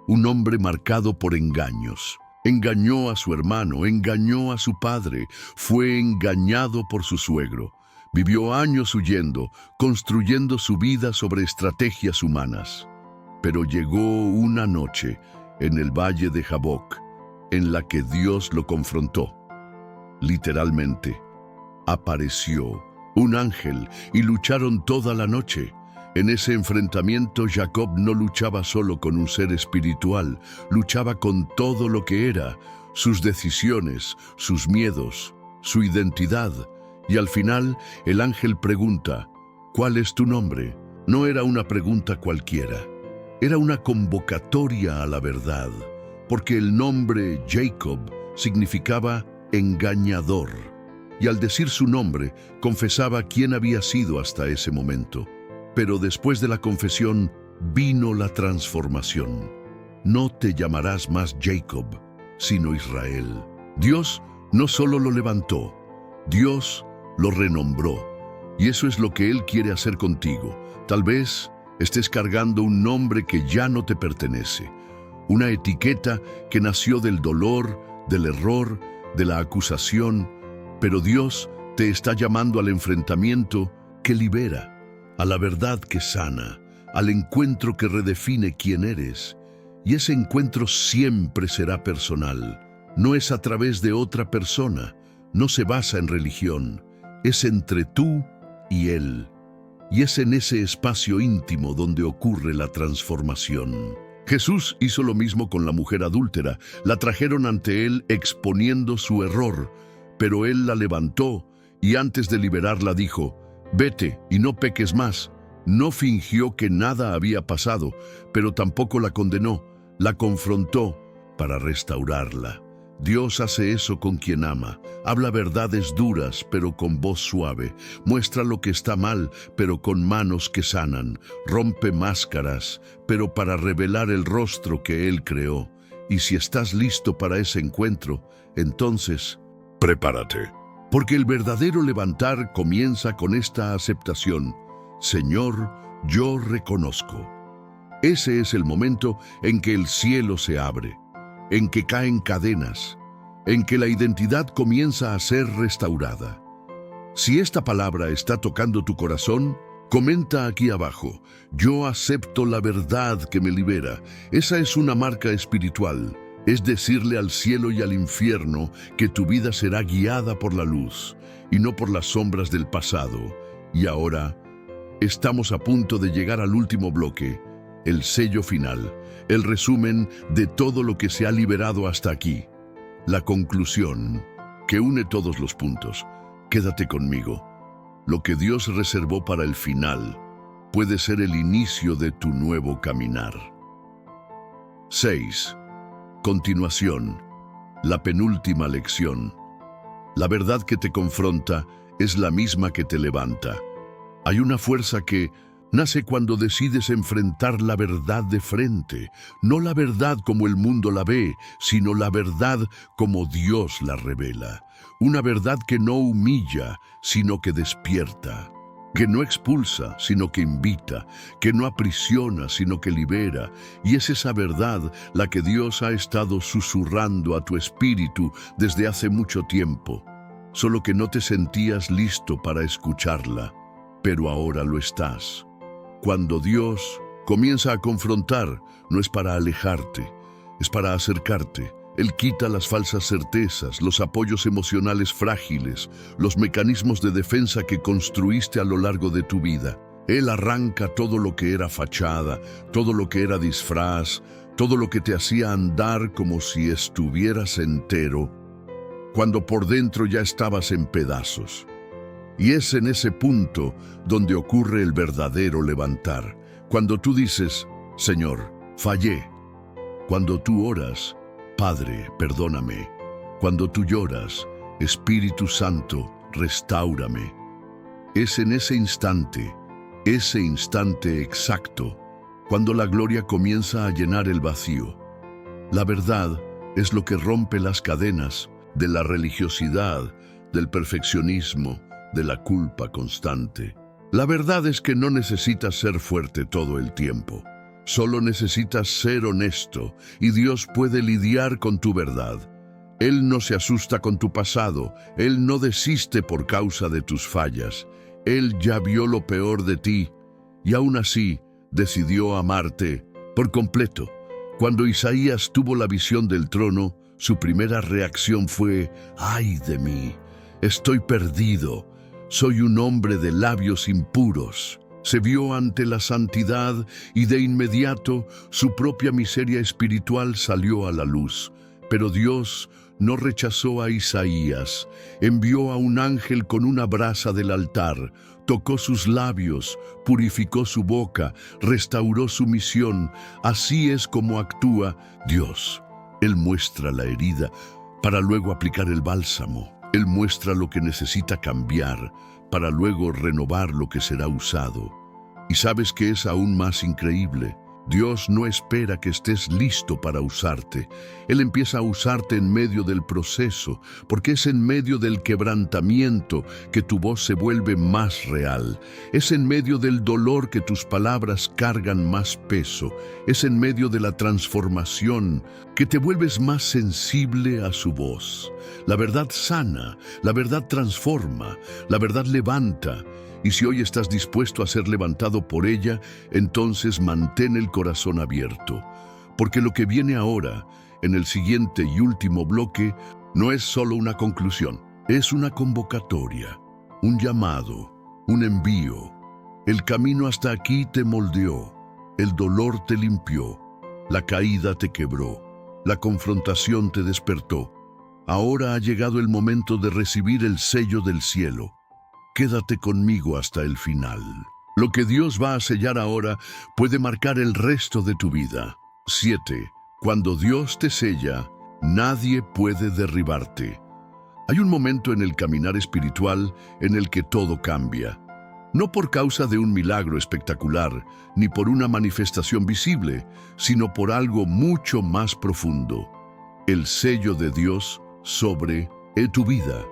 un hombre marcado por engaños. Engañó a su hermano, engañó a su padre, fue engañado por su suegro. Vivió años huyendo, construyendo su vida sobre estrategias humanas. Pero llegó una noche en el valle de Jaboc en la que Dios lo confrontó. Literalmente, apareció un ángel y lucharon toda la noche. En ese enfrentamiento, Jacob no luchaba solo con un ser espiritual, luchaba con todo lo que era, sus decisiones, sus miedos, su identidad. Y al final, el ángel pregunta: ¿cuál es tu nombre? No era una pregunta cualquiera. Era una convocatoria a la verdad, porque el nombre Jacob significaba engañador, y al decir su nombre, confesaba quién había sido hasta ese momento. Pero después de la confesión, vino la transformación. No te llamarás más Jacob, sino Israel. Dios no solo lo levantó, Dios lo renombró, y eso es lo que Él quiere hacer contigo. Tal vez estés cargando un nombre que ya no te pertenece, una etiqueta que nació del dolor, del error, de la acusación, pero Dios te está llamando al enfrentamiento que libera, a la verdad que sana, al encuentro que redefine quién eres. Y ese encuentro siempre será personal, no es a través de otra persona, no se basa en religión, es entre tú y Él. Y es en ese espacio íntimo donde ocurre la transformación. Jesús hizo lo mismo con la mujer adúltera. La trajeron ante Él exponiendo su error, pero Él la levantó y antes de liberarla dijo: vete y no peques más. No fingió que nada había pasado, pero tampoco la condenó, la confrontó para restaurarla. Dios hace eso con quien ama. Habla verdades duras, pero con voz suave. Muestra lo que está mal, pero con manos que sanan. Rompe máscaras, pero para revelar el rostro que Él creó. Y si estás listo para ese encuentro, entonces, prepárate. Porque el verdadero levantar comienza con esta aceptación: Señor, yo reconozco. Ese es el momento en que el cielo se abre, en que caen cadenas, en que la identidad comienza a ser restaurada. Si esta palabra está tocando tu corazón, comenta aquí abajo: yo acepto la verdad que me libera. Esa es una marca espiritual. Es decirle al cielo y al infierno que tu vida será guiada por la luz y no por las sombras del pasado. Y ahora, estamos a punto de llegar al último bloque, el sello final, el resumen de todo lo que se ha liberado hasta aquí. La conclusión, que une todos los puntos. Quédate conmigo. Lo que Dios reservó para el final puede ser el inicio de tu nuevo caminar. 6. Continuación. La penúltima lección. La verdad que te confronta es la misma que te levanta. Hay una fuerza que nace cuando decides enfrentar la verdad de frente, no la verdad como el mundo la ve, sino la verdad como Dios la revela. Una verdad que no humilla, sino que despierta, que no expulsa, sino que invita, que no aprisiona, sino que libera. Y es esa verdad la que Dios ha estado susurrando a tu espíritu desde hace mucho tiempo, solo que no te sentías listo para escucharla, pero ahora lo estás. Cuando Dios comienza a confrontar, no es para alejarte, es para acercarte. Él quita las falsas certezas, los apoyos emocionales frágiles, los mecanismos de defensa que construiste a lo largo de tu vida. Él arranca todo lo que era fachada, todo lo que era disfraz, todo lo que te hacía andar como si estuvieras entero, cuando por dentro ya estabas en pedazos. Y es en ese punto donde ocurre el verdadero levantar. Cuando tú dices: Señor, fallé. Cuando tú oras: Padre, perdóname. Cuando tú lloras: Espíritu Santo, restáurame. Es en ese instante exacto, cuando la gloria comienza a llenar el vacío. La verdad es lo que rompe las cadenas de la religiosidad, del perfeccionismo, de la culpa constante. La verdad es que no necesitas ser fuerte todo el tiempo. Solo necesitas ser honesto y Dios puede lidiar con tu verdad. Él no se asusta con tu pasado. Él no desiste por causa de tus fallas. Él ya vio lo peor de ti y aún así decidió amarte por completo. Cuando Isaías tuvo la visión del trono, su primera reacción fue: ¡ay de mí! Estoy perdido. Soy un hombre de labios impuros. Se vio ante la santidad y de inmediato su propia miseria espiritual salió a la luz. Pero Dios no rechazó a Isaías. Envió a un ángel con una brasa del altar, tocó sus labios, purificó su boca, restauró su misión. Así es como actúa Dios. Él muestra la herida para luego aplicar el bálsamo. Él muestra lo que necesita cambiar para luego renovar lo que será usado. ¿Y sabes qué es aún más increíble? Dios no espera que estés listo para usarte. Él empieza a usarte en medio del proceso, porque es en medio del quebrantamiento que tu voz se vuelve más real. Es en medio del dolor que tus palabras cargan más peso. Es en medio de la transformación que te vuelves más sensible a su voz. La verdad sana, la verdad transforma, la verdad levanta. Y si hoy estás dispuesto a ser levantado por ella, entonces mantén el corazón abierto. Porque lo que viene ahora, en el siguiente y último bloque, no es solo una conclusión, es una convocatoria, un llamado, un envío. El camino hasta aquí te moldeó, el dolor te limpió, la caída te quebró, la confrontación te despertó. Ahora ha llegado el momento de recibir el sello del cielo. Quédate conmigo hasta el final. Lo que Dios va a sellar ahora puede marcar el resto de tu vida. 7. Cuando Dios te sella, nadie puede derribarte. Hay un momento en el caminar espiritual en el que todo cambia. No por causa de un milagro espectacular, ni por una manifestación visible, sino por algo mucho más profundo. El sello de Dios sobre tu vida.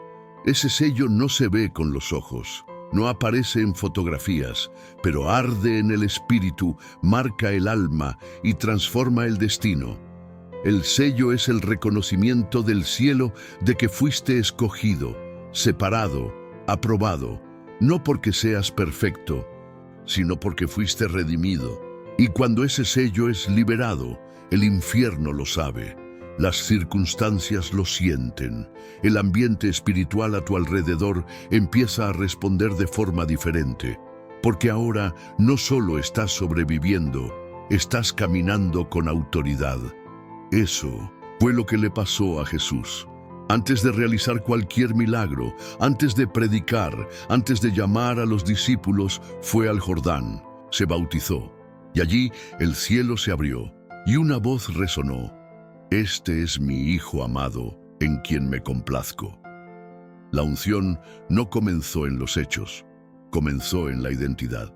Ese sello no se ve con los ojos, no aparece en fotografías, pero arde en el espíritu, marca el alma y transforma el destino. El sello es el reconocimiento del cielo de que fuiste escogido, separado, aprobado, no porque seas perfecto, sino porque fuiste redimido. Y cuando ese sello es liberado, el infierno lo sabe, las circunstancias lo sienten, el ambiente espiritual a tu alrededor empieza a responder de forma diferente, porque ahora no solo estás sobreviviendo, estás caminando con autoridad. Eso fue lo que le pasó a Jesús. Antes de realizar cualquier milagro, antes de predicar, antes de llamar a los discípulos, fue al Jordán, se bautizó, y allí el cielo se abrió, y una voz resonó: «Este es mi Hijo amado, en quien me complazco». La unción no comenzó en los hechos, comenzó en la identidad.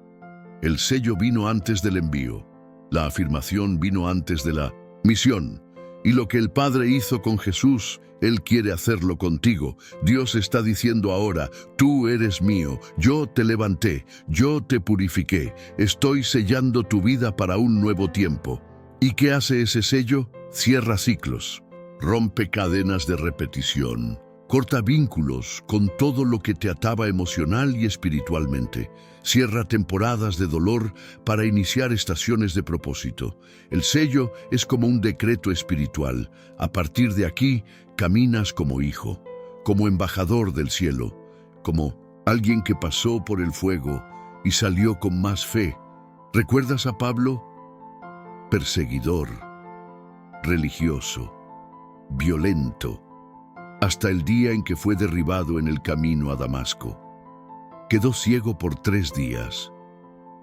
El sello vino antes del envío, la afirmación vino antes de la misión. Y lo que el Padre hizo con Jesús, Él quiere hacerlo contigo. Dios está diciendo ahora: tú eres mío, yo te levanté, yo te purifiqué, estoy sellando tu vida para un nuevo tiempo. ¿Y qué hace ese sello? Cierra ciclos, rompe cadenas de repetición, corta vínculos con todo lo que te ataba emocional y espiritualmente. Cierra temporadas de dolor para iniciar estaciones de propósito. El sello es como un decreto espiritual. A partir de aquí, caminas como hijo, como embajador del cielo, como alguien que pasó por el fuego y salió con más fe. ¿Recuerdas a Pablo? Perseguidor, religioso, violento, hasta el día en que fue derribado en el camino a Damasco. Quedó ciego por 3 días.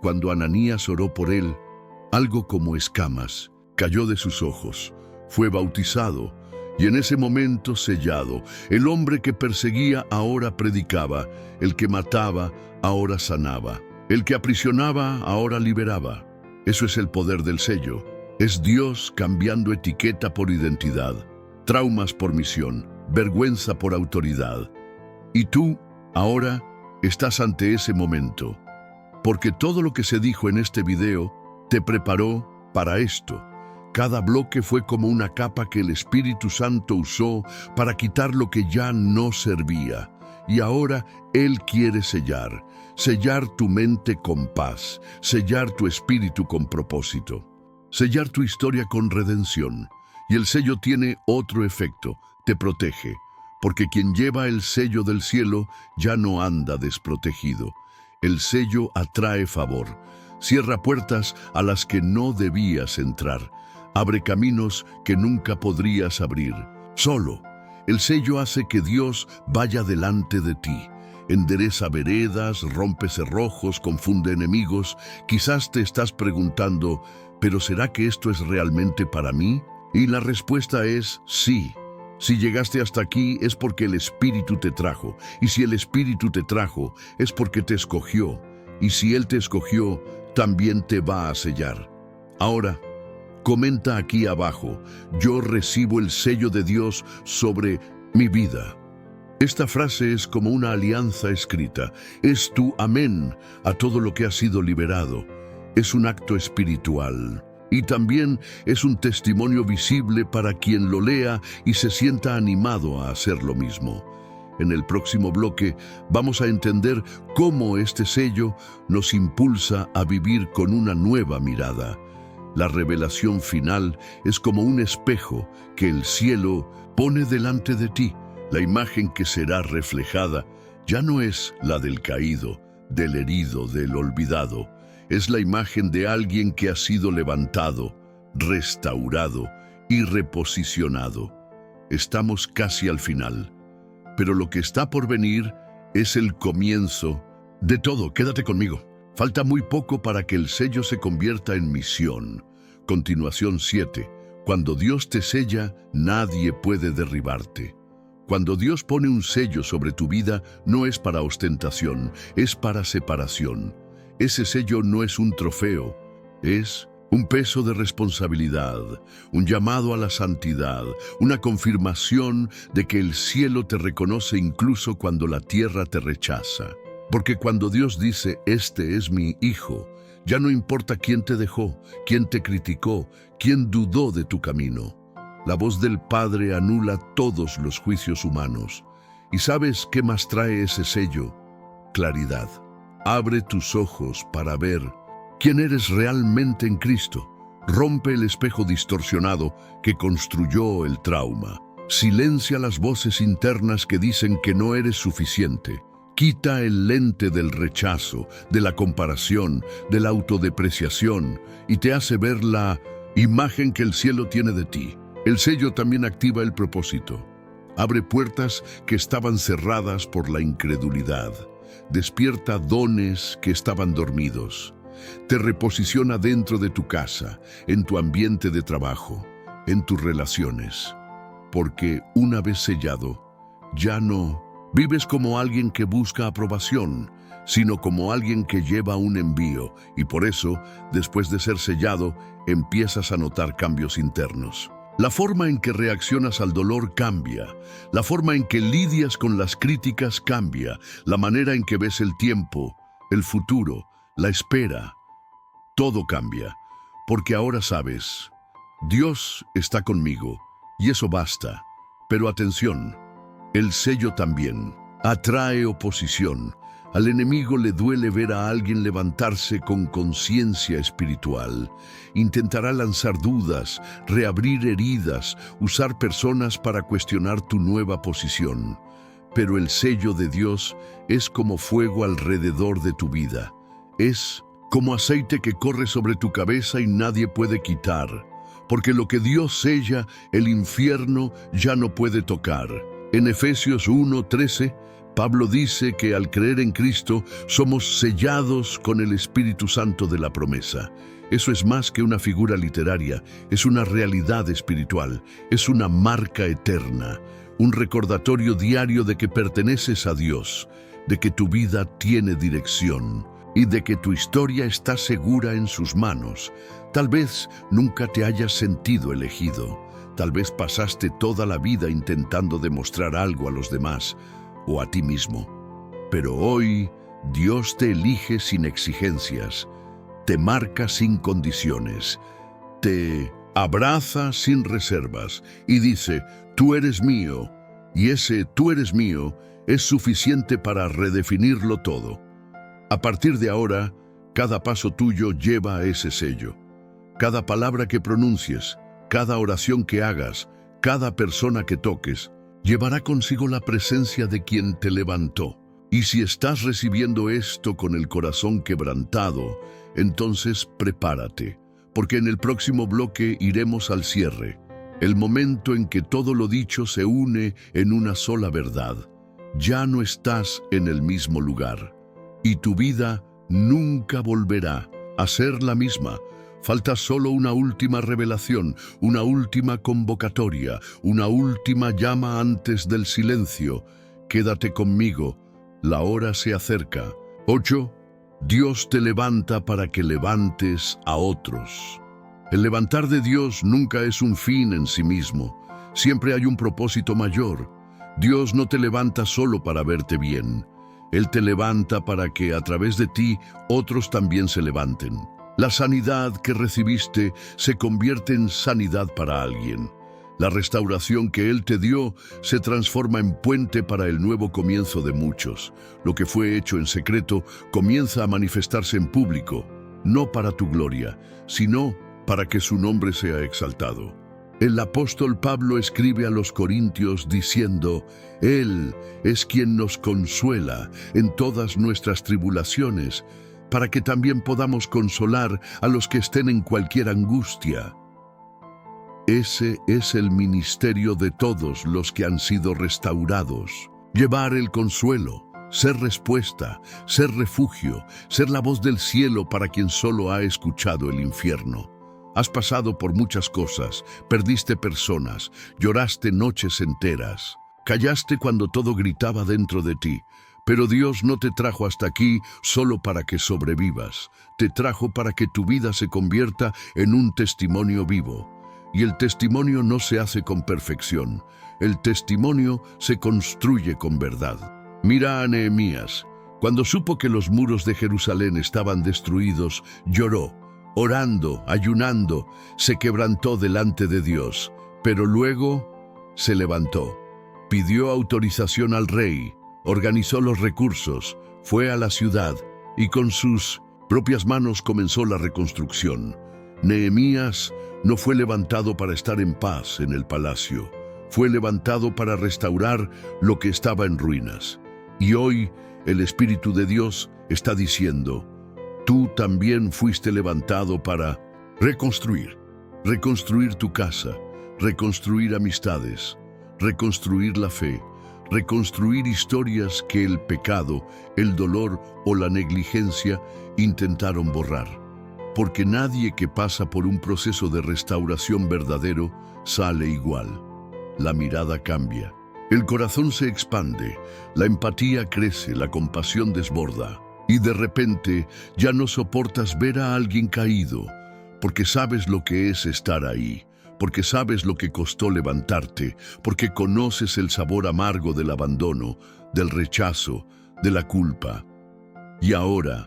Cuando Ananías oró por él, algo como escamas cayó de sus ojos. Fue bautizado y en ese momento sellado. El hombre que perseguía ahora predicaba, el que mataba ahora sanaba, el que aprisionaba ahora liberaba. Eso es el poder del sello. Es Dios cambiando etiqueta por identidad, traumas por misión, vergüenza por autoridad. Y tú, ahora, estás ante ese momento, porque todo lo que se dijo en este video te preparó para esto. Cada bloque fue como una capa que el Espíritu Santo usó para quitar lo que ya no servía. Y ahora Él quiere sellar tu mente con paz, sellar tu espíritu con propósito, sellar tu historia con redención. Y el sello tiene otro efecto, te protege. Porque quien lleva el sello del cielo ya no anda desprotegido. El sello atrae favor, cierra puertas a las que no debías entrar, abre caminos que nunca podrías abrir. Solo, el sello hace que Dios vaya delante de ti, endereza veredas, rompe cerrojos, confunde enemigos. Quizás te estás preguntando: ¿pero será que esto es realmente para mí? Y la respuesta es sí. Si llegaste hasta aquí es porque el Espíritu te trajo, y si el Espíritu te trajo es porque te escogió, y si Él te escogió, también te va a sellar. Ahora, comenta aquí abajo: yo recibo el sello de Dios sobre mi vida. Esta frase es como una alianza escrita, es tu amén a todo lo que ha sido liberado. Es un acto espiritual. Y también es un testimonio visible para quien lo lea y se sienta animado a hacer lo mismo. En el próximo bloque vamos a entender cómo este sello nos impulsa a vivir con una nueva mirada. La revelación final es como un espejo que el cielo pone delante de ti. La imagen que será reflejada ya no es la del caído, del herido, del olvidado. Es la imagen de alguien que ha sido levantado, restaurado y reposicionado. Estamos casi al final, pero lo que está por venir es el comienzo de todo. Quédate conmigo. Falta muy poco para que el sello se convierta en misión. Continuación 7. Cuando Dios te sella, nadie puede derribarte. Cuando Dios pone un sello sobre tu vida, no es para ostentación, es para separación. Ese sello no es un trofeo, es Un peso de responsabilidad, un llamado a la santidad, una confirmación de que el cielo te reconoce incluso cuando la tierra te rechaza. Porque cuando Dios dice, este es mi hijo, ya no importa quién te dejó, quién te criticó, quién dudó de tu camino. La voz del Padre anula todos los juicios humanos. ¿Y sabes qué más trae ese sello? Claridad. Abre tus ojos para ver quién eres realmente en Cristo. Rompe el espejo distorsionado que construyó el trauma. Silencia las voces internas que dicen que no eres suficiente. Quita el lente del rechazo, de la comparación, de la autodepreciación y te hace ver la imagen que el cielo tiene de ti. El sello también activa el propósito. Abre puertas que estaban cerradas por la incredulidad. Despierta dones que estaban dormidos. Te reposiciona dentro de tu casa, en tu ambiente de trabajo, en tus relaciones. Porque una vez sellado, ya no vives como alguien que busca aprobación, sino como alguien que lleva un envío, y por eso, después de ser sellado, empiezas a notar cambios internos. La forma en que reaccionas al dolor cambia, la forma en que lidias con las críticas cambia, la manera en que ves el tiempo, el futuro, la espera. Todo cambia, porque ahora sabes, Dios está conmigo, y eso basta. Pero atención, el sello también atrae oposición. Al enemigo le duele ver a alguien levantarse con conciencia espiritual. Intentará lanzar dudas, reabrir heridas, usar personas para cuestionar tu nueva posición. Pero el sello de Dios es como fuego alrededor de tu vida. Es como aceite que corre sobre tu cabeza y nadie puede quitar. Porque lo que Dios sella, el infierno ya no puede tocar. En Efesios 1:13, Pablo dice que al creer en Cristo somos sellados con el Espíritu Santo de la promesa. Eso es más que una figura literaria, es una realidad espiritual, es una marca eterna, un recordatorio diario de que perteneces a Dios, de que tu vida tiene dirección y de que tu historia está segura en sus manos. Tal vez nunca te hayas sentido elegido, tal vez pasaste toda la vida intentando demostrar algo a los demás, o a ti mismo. Pero hoy Dios te elige sin exigencias, te marca sin condiciones, te abraza sin reservas y dice, tú eres mío, y ese tú eres mío es suficiente para redefinirlo todo. A partir de ahora, cada paso tuyo lleva a ese sello. Cada palabra que pronuncies, cada oración que hagas, cada persona que toques, llevará consigo la presencia de quien te levantó. Y si estás recibiendo esto con el corazón quebrantado, entonces prepárate, porque en el próximo bloque iremos al cierre, el momento en que todo lo dicho se une en una sola verdad. Ya no estás en el mismo lugar, y tu vida nunca volverá a ser la misma. Falta solo una última revelación, una última convocatoria, una última llama antes del silencio. Quédate conmigo, la hora se acerca. 8. Dios te levanta para que levantes a otros. El levantar de Dios nunca es un fin en sí mismo. Siempre hay un propósito mayor. Dios no te levanta solo para verte bien. Él te levanta para que a través de ti otros también se levanten. La sanidad que recibiste se convierte en sanidad para alguien. La restauración que Él te dio se transforma en puente para el nuevo comienzo de muchos. Lo que fue hecho en secreto comienza a manifestarse en público, no para tu gloria, sino para que su nombre sea exaltado. El apóstol Pablo escribe a los Corintios diciendo, Él es quien nos consuela en todas nuestras tribulaciones, para que también podamos consolar a los que estén en cualquier angustia. Ese es el ministerio de todos los que han sido restaurados. Llevar el consuelo, ser respuesta, ser refugio, ser la voz del cielo para quien solo ha escuchado el infierno. Has pasado por muchas cosas, perdiste personas, lloraste noches enteras, callaste cuando todo gritaba dentro de ti, Pero Dios no te trajo hasta aquí solo para que sobrevivas. Te trajo para que tu vida se convierta en un testimonio vivo. Y el testimonio no se hace con perfección. El testimonio se construye con verdad. Mira a Nehemías. Cuando supo que los muros de Jerusalén estaban destruidos, lloró, orando, ayunando, se quebrantó delante de Dios. Pero luego se levantó, pidió autorización al rey, organizó los recursos, fue a la ciudad y con sus propias manos comenzó la reconstrucción. Nehemías no fue levantado para estar en paz en el palacio, fue levantado para restaurar lo que estaba en ruinas. Y hoy el Espíritu de Dios está diciendo, tú también fuiste levantado para reconstruir tu casa, reconstruir amistades, reconstruir la fe, reconstruir historias que el pecado, el dolor o la negligencia intentaron borrar. Porque nadie que pasa por un proceso de restauración verdadero sale igual. La mirada cambia, el corazón se expande, la empatía crece, la compasión desborda. Y de repente ya no soportas ver a alguien caído, porque sabes lo que es estar ahí, porque sabes lo que costó levantarte, porque conoces el sabor amargo del abandono, del rechazo, de la culpa. Y ahora,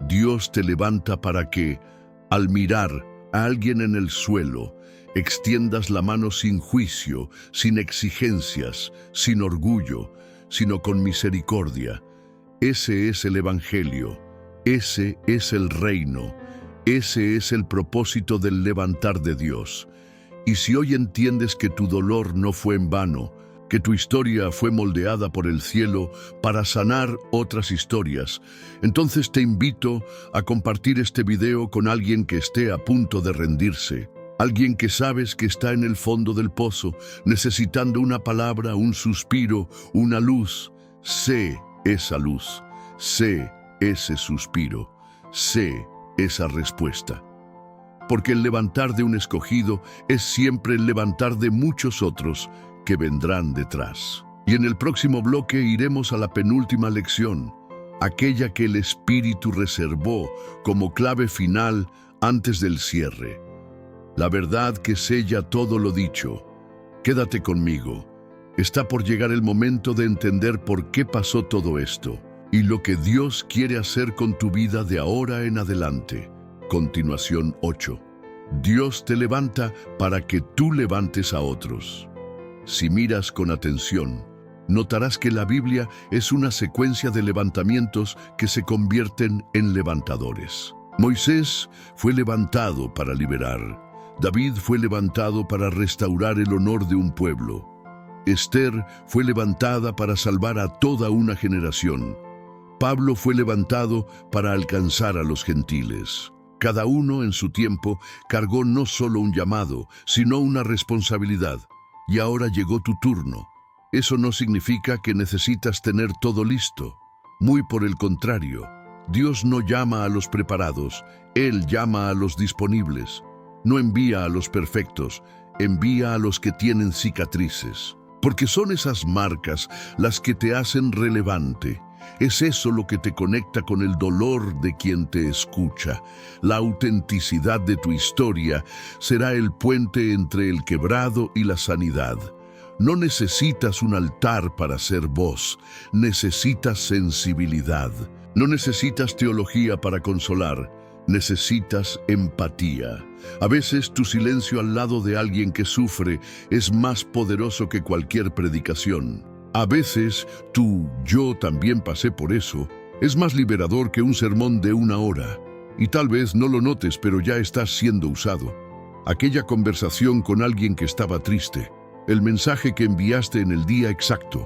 Dios te levanta para que, al mirar a alguien en el suelo, extiendas la mano sin juicio, sin exigencias, sin orgullo, sino con misericordia. Ese es el Evangelio, ese es el reino, ese es el propósito del levantar de Dios. Y si hoy entiendes que tu dolor no fue en vano, que tu historia fue moldeada por el cielo para sanar otras historias, entonces te invito a compartir este video con alguien que esté a punto de rendirse, alguien que sabes que está en el fondo del pozo, necesitando una palabra, un suspiro, una luz. Sé esa luz, sé ese suspiro, sé esa respuesta. Porque el levantar de un escogido es siempre el levantar de muchos otros que vendrán detrás. Y en el próximo bloque iremos a la penúltima lección, aquella que el Espíritu reservó como clave final antes del cierre. La verdad que sella todo lo dicho. Quédate conmigo. Está por llegar el momento de entender por qué pasó todo esto y lo que Dios quiere hacer con tu vida de ahora en adelante. Continuación 8. Dios te levanta para que tú levantes a otros. Si miras con atención, notarás que la Biblia es una secuencia de levantamientos que se convierten en levantadores. Moisés fue levantado para liberar. David fue levantado para restaurar el honor de un pueblo. Esther fue levantada para salvar a toda una generación. Pablo fue levantado para alcanzar a los gentiles. Cada uno en su tiempo cargó no solo un llamado, sino una responsabilidad. Y ahora llegó tu turno. Eso no significa que necesitas tener todo listo. Muy por el contrario, Dios no llama a los preparados, Él llama a los disponibles. No envía a los perfectos, envía a los que tienen cicatrices. Porque son esas marcas las que te hacen relevante. Es eso lo que te conecta con el dolor de quien te escucha. La autenticidad de tu historia será el puente entre el quebrado y la sanidad. No necesitas un altar para ser voz, necesitas sensibilidad. No necesitas teología para consolar, necesitas empatía. A veces tu silencio al lado de alguien que sufre es más poderoso que cualquier predicación. A veces yo también pasé por eso, es más liberador que un sermón de 1 hora. Y tal vez no lo notes, pero ya estás siendo usado. Aquella conversación con alguien que estaba triste, el mensaje que enviaste en el día exacto,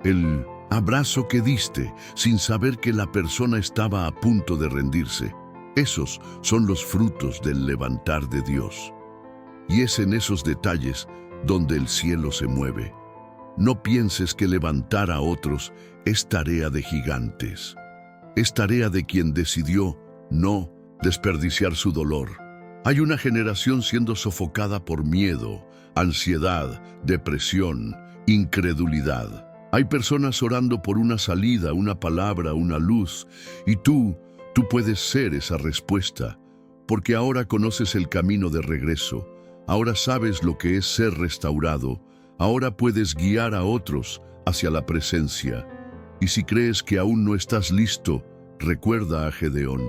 el abrazo que diste sin saber que la persona estaba a punto de rendirse. Esos son los frutos del levantar de Dios. Y es en esos detalles donde el cielo se mueve. No pienses que levantar a otros es tarea de gigantes. Es tarea de quien decidió no desperdiciar su dolor. Hay una generación siendo sofocada por miedo, ansiedad, depresión, incredulidad. Hay personas orando por una salida, una palabra, una luz, y tú puedes ser esa respuesta, porque ahora conoces el camino de regreso, ahora sabes lo que es ser restaurado, ahora puedes guiar a otros hacia la presencia. Y si crees que aún no estás listo, recuerda a Gedeón.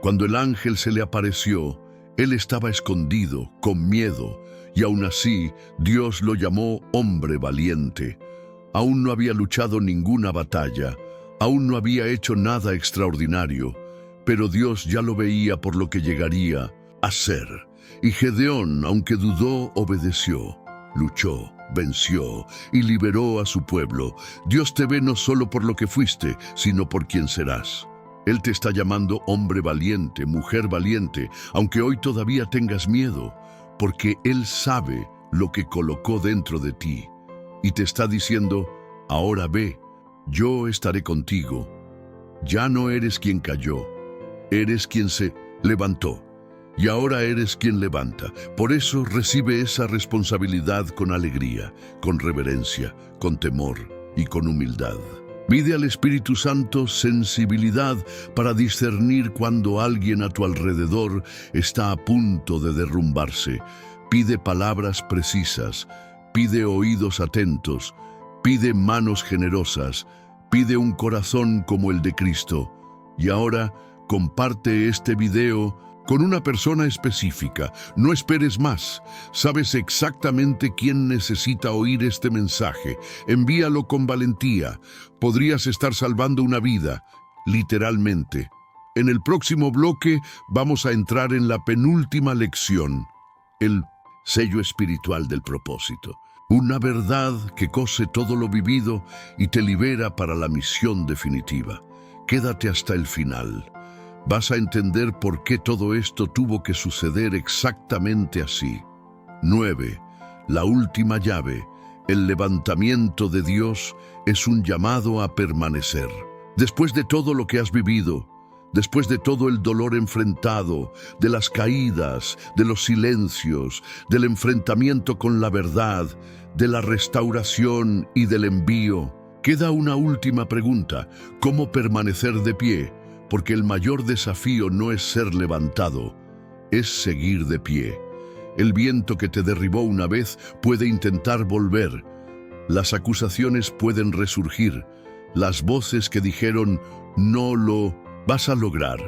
Cuando el ángel se le apareció, él estaba escondido, con miedo, y aún así Dios lo llamó hombre valiente. Aún no había luchado ninguna batalla, aún no había hecho nada extraordinario, pero Dios ya lo veía por lo que llegaría a ser. Y Gedeón, aunque dudó, obedeció, luchó, venció y liberó a su pueblo. Dios te ve no solo por lo que fuiste, sino por quien serás. Él te está llamando hombre valiente, mujer valiente, aunque hoy todavía tengas miedo, porque Él sabe lo que colocó dentro de ti. Y te está diciendo, ahora ve, yo estaré contigo. Ya no eres quien cayó, eres quien se levantó. Y ahora eres quien levanta. Por eso recibe esa responsabilidad con alegría, con reverencia, con temor y con humildad. Pide al Espíritu Santo sensibilidad para discernir cuando alguien a tu alrededor está a punto de derrumbarse. Pide palabras precisas, pide oídos atentos, pide manos generosas, pide un corazón como el de Cristo. Y ahora comparte este video con una persona específica. No esperes más. Sabes exactamente quién necesita oír este mensaje. Envíalo con valentía. Podrías estar salvando una vida, literalmente. En el próximo bloque vamos a entrar en la penúltima lección, el sello espiritual del propósito. Una verdad que cose todo lo vivido y te libera para la misión definitiva. Quédate hasta el final. Vas a entender por qué todo esto tuvo que suceder exactamente así. 9. La última llave. El levantamiento de Dios es un llamado a permanecer. Después de todo lo que has vivido, después de todo el dolor enfrentado, de las caídas, de los silencios, del enfrentamiento con la verdad, de la restauración y del envío, queda una última pregunta: ¿cómo permanecer de pie? Porque el mayor desafío no es ser levantado, es seguir de pie. El viento que te derribó una vez puede intentar volver. Las acusaciones pueden resurgir. Las voces que dijeron, no lo vas a lograr,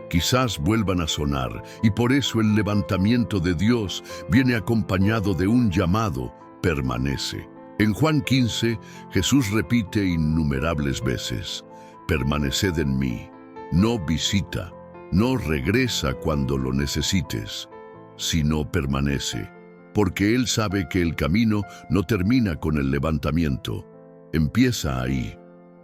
quizás vuelvan a sonar. Y por eso el levantamiento de Dios viene acompañado de un llamado: permanece. En Juan 15, Jesús repite innumerables veces, permaneced en mí. No visita, no regresa cuando lo necesites, sino permanece, porque Él sabe que el camino no termina con el levantamiento, empieza ahí,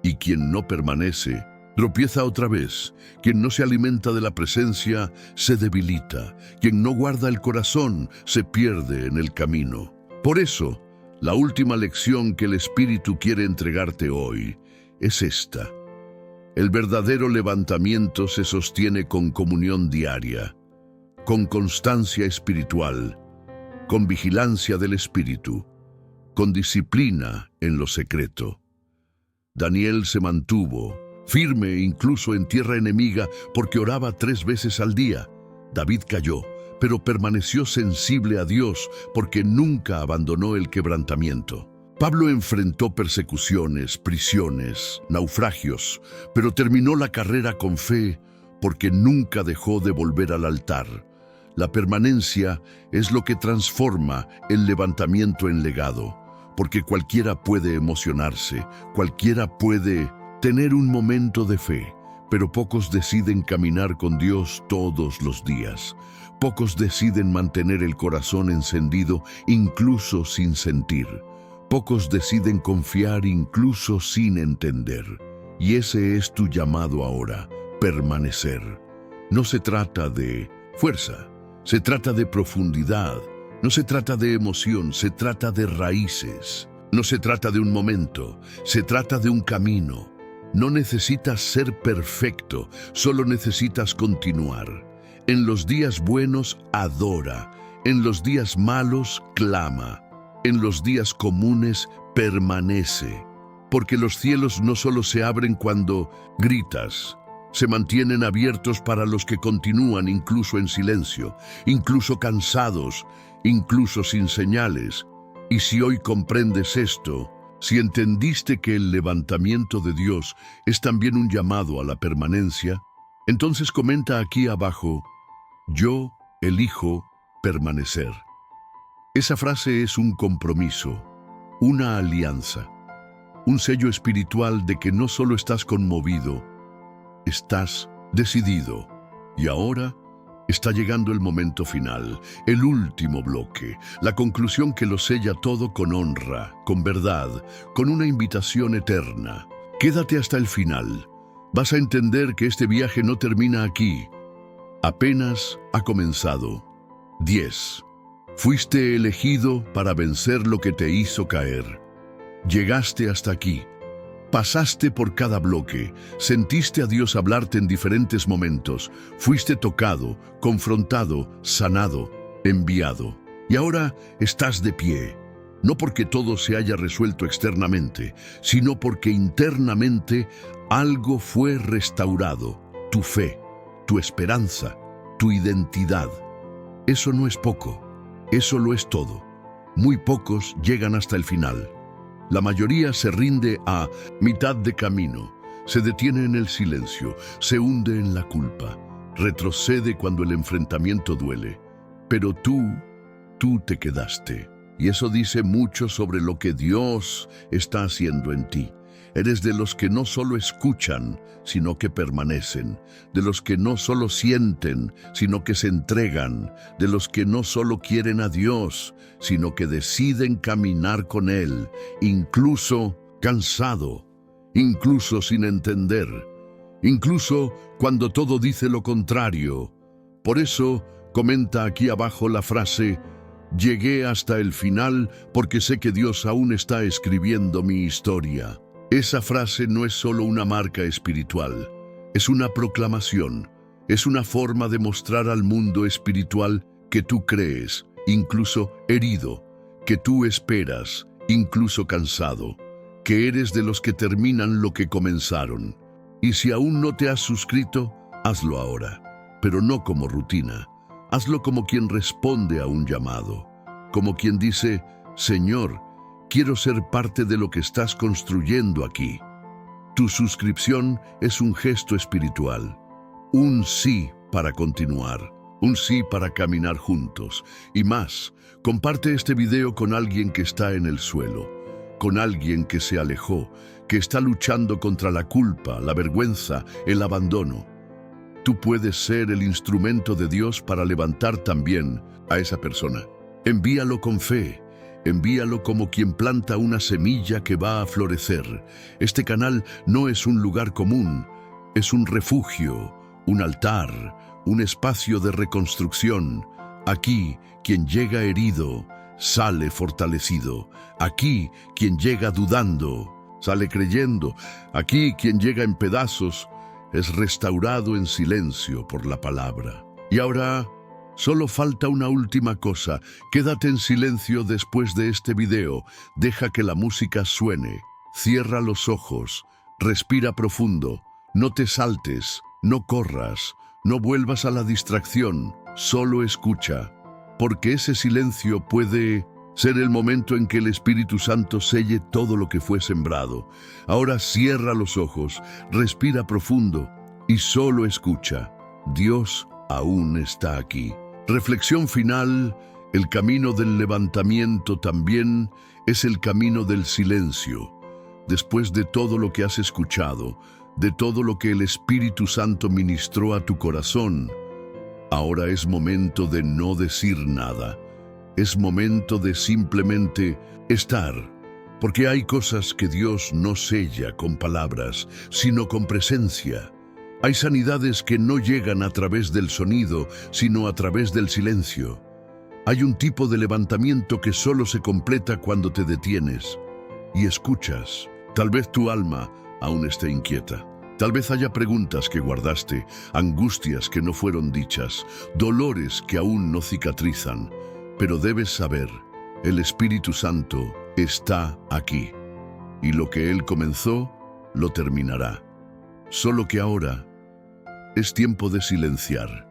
y quien no permanece, tropieza otra vez. Quien no se alimenta de la presencia, se debilita. Quien no guarda el corazón, se pierde en el camino. Por eso, la última lección que el Espíritu quiere entregarte hoy es esta. El verdadero levantamiento se sostiene con comunión diaria, con constancia espiritual, con vigilancia del Espíritu, con disciplina en lo secreto. Daniel se mantuvo firme incluso en tierra enemiga porque oraba 3 veces al día. David cayó, pero permaneció sensible a Dios porque nunca abandonó el quebrantamiento. Pablo enfrentó persecuciones, prisiones, naufragios, pero terminó la carrera con fe porque nunca dejó de volver al altar. La permanencia es lo que transforma el levantamiento en legado, porque cualquiera puede emocionarse, cualquiera puede tener un momento de fe, pero pocos deciden caminar con Dios todos los días. Pocos deciden mantener el corazón encendido incluso sin sentir. Pocos deciden confiar incluso sin entender. Y ese es tu llamado ahora, permanecer. No se trata de fuerza, se trata de profundidad. No se trata de emoción, se trata de raíces. No se trata de un momento, se trata de un camino. No necesitas ser perfecto, solo necesitas continuar. En los días buenos, adora. En los días malos, clama. En los días comunes, permanece. porque los cielos no solo se abren cuando gritas, se mantienen abiertos para los que continúan incluso en silencio, incluso cansados, incluso sin señales. Y si hoy comprendes esto, si entendiste que el levantamiento de Dios es también un llamado a la permanencia, entonces comenta aquí abajo: yo elijo permanecer. Esa frase es un compromiso, una alianza, un sello espiritual de que no solo estás conmovido, estás decidido. Y ahora está llegando el momento final, el último bloque, la conclusión que lo sella todo con honra, con verdad, con una invitación eterna. Quédate hasta el final. Vas a entender que este viaje no termina aquí. Apenas ha comenzado. 10. Fuiste elegido para vencer lo que te hizo caer. Llegaste hasta aquí. Pasaste por cada bloque, sentiste a Dios hablarte en diferentes momentos, fuiste tocado, confrontado, sanado, enviado. Y ahora estás de pie, no porque todo se haya resuelto externamente, sino porque internamente algo fue restaurado, tu fe, tu esperanza, tu identidad. Eso no es poco, eso lo es todo. Muy pocos llegan hasta el final. La mayoría se rinde a mitad de camino, se detiene en el silencio, se hunde en la culpa, retrocede cuando el enfrentamiento duele. Pero tú te quedaste. Y eso dice mucho sobre lo que Dios está haciendo en ti. Eres de los que no solo escuchan, sino que permanecen, de los que no solo sienten, sino que se entregan, de los que no solo quieren a Dios, sino que deciden caminar con Él, incluso cansado, incluso sin entender, incluso cuando todo dice lo contrario. Por eso, comenta aquí abajo la frase: llegué hasta el final porque sé que Dios aún está escribiendo mi historia. Esa frase no es solo una marca espiritual, es una proclamación, es una forma de mostrar al mundo espiritual que tú crees, incluso herido, que tú esperas, incluso cansado, que eres de los que terminan lo que comenzaron. Y si aún no te has suscrito, hazlo ahora, pero no como rutina. Hazlo como quien responde a un llamado, como quien dice: Señor, quiero ser parte de lo que estás construyendo aquí. Tu suscripción es un gesto espiritual, un sí para continuar, un sí para caminar juntos. Y más, comparte este video con alguien que está en el suelo, con alguien que se alejó, que está luchando contra la culpa, la vergüenza, el abandono. Tú puedes ser el instrumento de Dios para levantar también a esa persona. Envíalo con fe. Envíalo como quien planta una semilla que va a florecer. Este canal no es un lugar común, es un refugio, un altar, un espacio de reconstrucción. Aquí, quien llega herido, sale fortalecido. Aquí, quien llega dudando, sale creyendo. Aquí, quien llega en pedazos, es restaurado en silencio por la palabra. Y ahora solo falta una última cosa. Quédate en silencio después de este video. Deja que la música suene. Cierra los ojos. Respira profundo. No te saltes. No corras. No vuelvas a la distracción. Solo escucha. Porque ese silencio puede ser el momento en que el Espíritu Santo selle todo lo que fue sembrado. Ahora cierra los ojos. Respira profundo. Y solo escucha. Dios aún está aquí. Reflexión final: el camino del levantamiento también es el camino del silencio. Después de todo lo que has escuchado, de todo lo que el Espíritu Santo ministró a tu corazón, ahora es momento de no decir nada. Es momento de simplemente estar, porque hay cosas que Dios no sella con palabras, sino con presencia. Hay sanidades que no llegan a través del sonido, sino a través del silencio. Hay un tipo de levantamiento que solo se completa cuando te detienes y escuchas. Tal vez tu alma aún esté inquieta. Tal vez haya preguntas que guardaste, angustias que no fueron dichas, dolores que aún no cicatrizan. Pero debes saber, el Espíritu Santo está aquí. y lo que Él comenzó, lo terminará. Solo que ahora es tiempo de silenciar.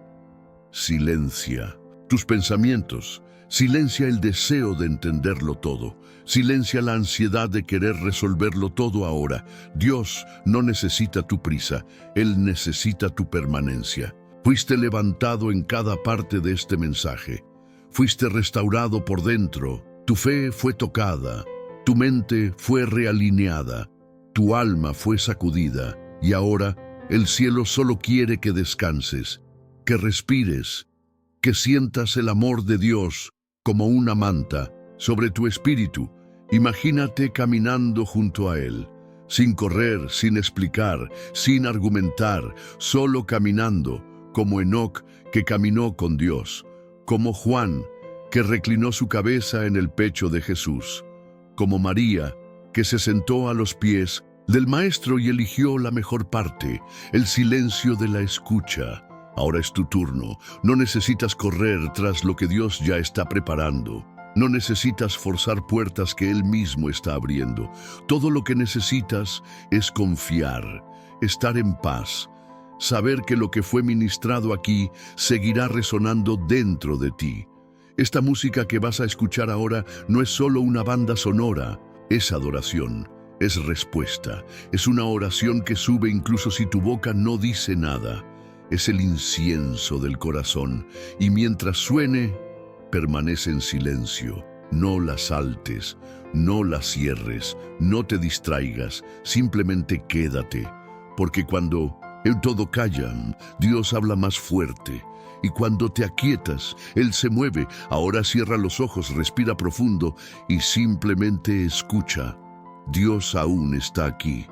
Silencia tus pensamientos, silencia el deseo de entenderlo todo, silencia la ansiedad de querer resolverlo todo ahora. Dios no necesita tu prisa, Él necesita tu permanencia. Fuiste levantado en cada parte de este mensaje. Fuiste restaurado por dentro, tu fe fue tocada, tu mente fue realineada, tu alma fue sacudida, y ahora el cielo solo quiere que descanses, que respires, que sientas el amor de Dios como una manta sobre tu espíritu. Imagínate caminando junto a Él, sin correr, sin explicar, sin argumentar, solo caminando, como Enoc, que caminó con Dios, como Juan, que reclinó su cabeza en el pecho de Jesús, como María, que se sentó a los pies del Maestro y eligió la mejor parte, el silencio de la escucha. Ahora es tu turno. No necesitas correr tras lo que Dios ya está preparando. No necesitas forzar puertas que Él mismo está abriendo. Todo lo que necesitas es confiar, estar en paz, saber que lo que fue ministrado aquí seguirá resonando dentro de ti. Esta música que vas a escuchar ahora no es solo una banda sonora, es adoración, es respuesta, es una oración que sube incluso si tu boca no dice nada. Es el incienso del corazón, y mientras suene, permanece en silencio. No la saltes, no la cierres, no te distraigas, simplemente quédate, porque cuando en todo callan, Dios habla más fuerte, y cuando te aquietas, Él se mueve. Ahora cierra los ojos, respira profundo y simplemente escucha. Dios aún está aquí.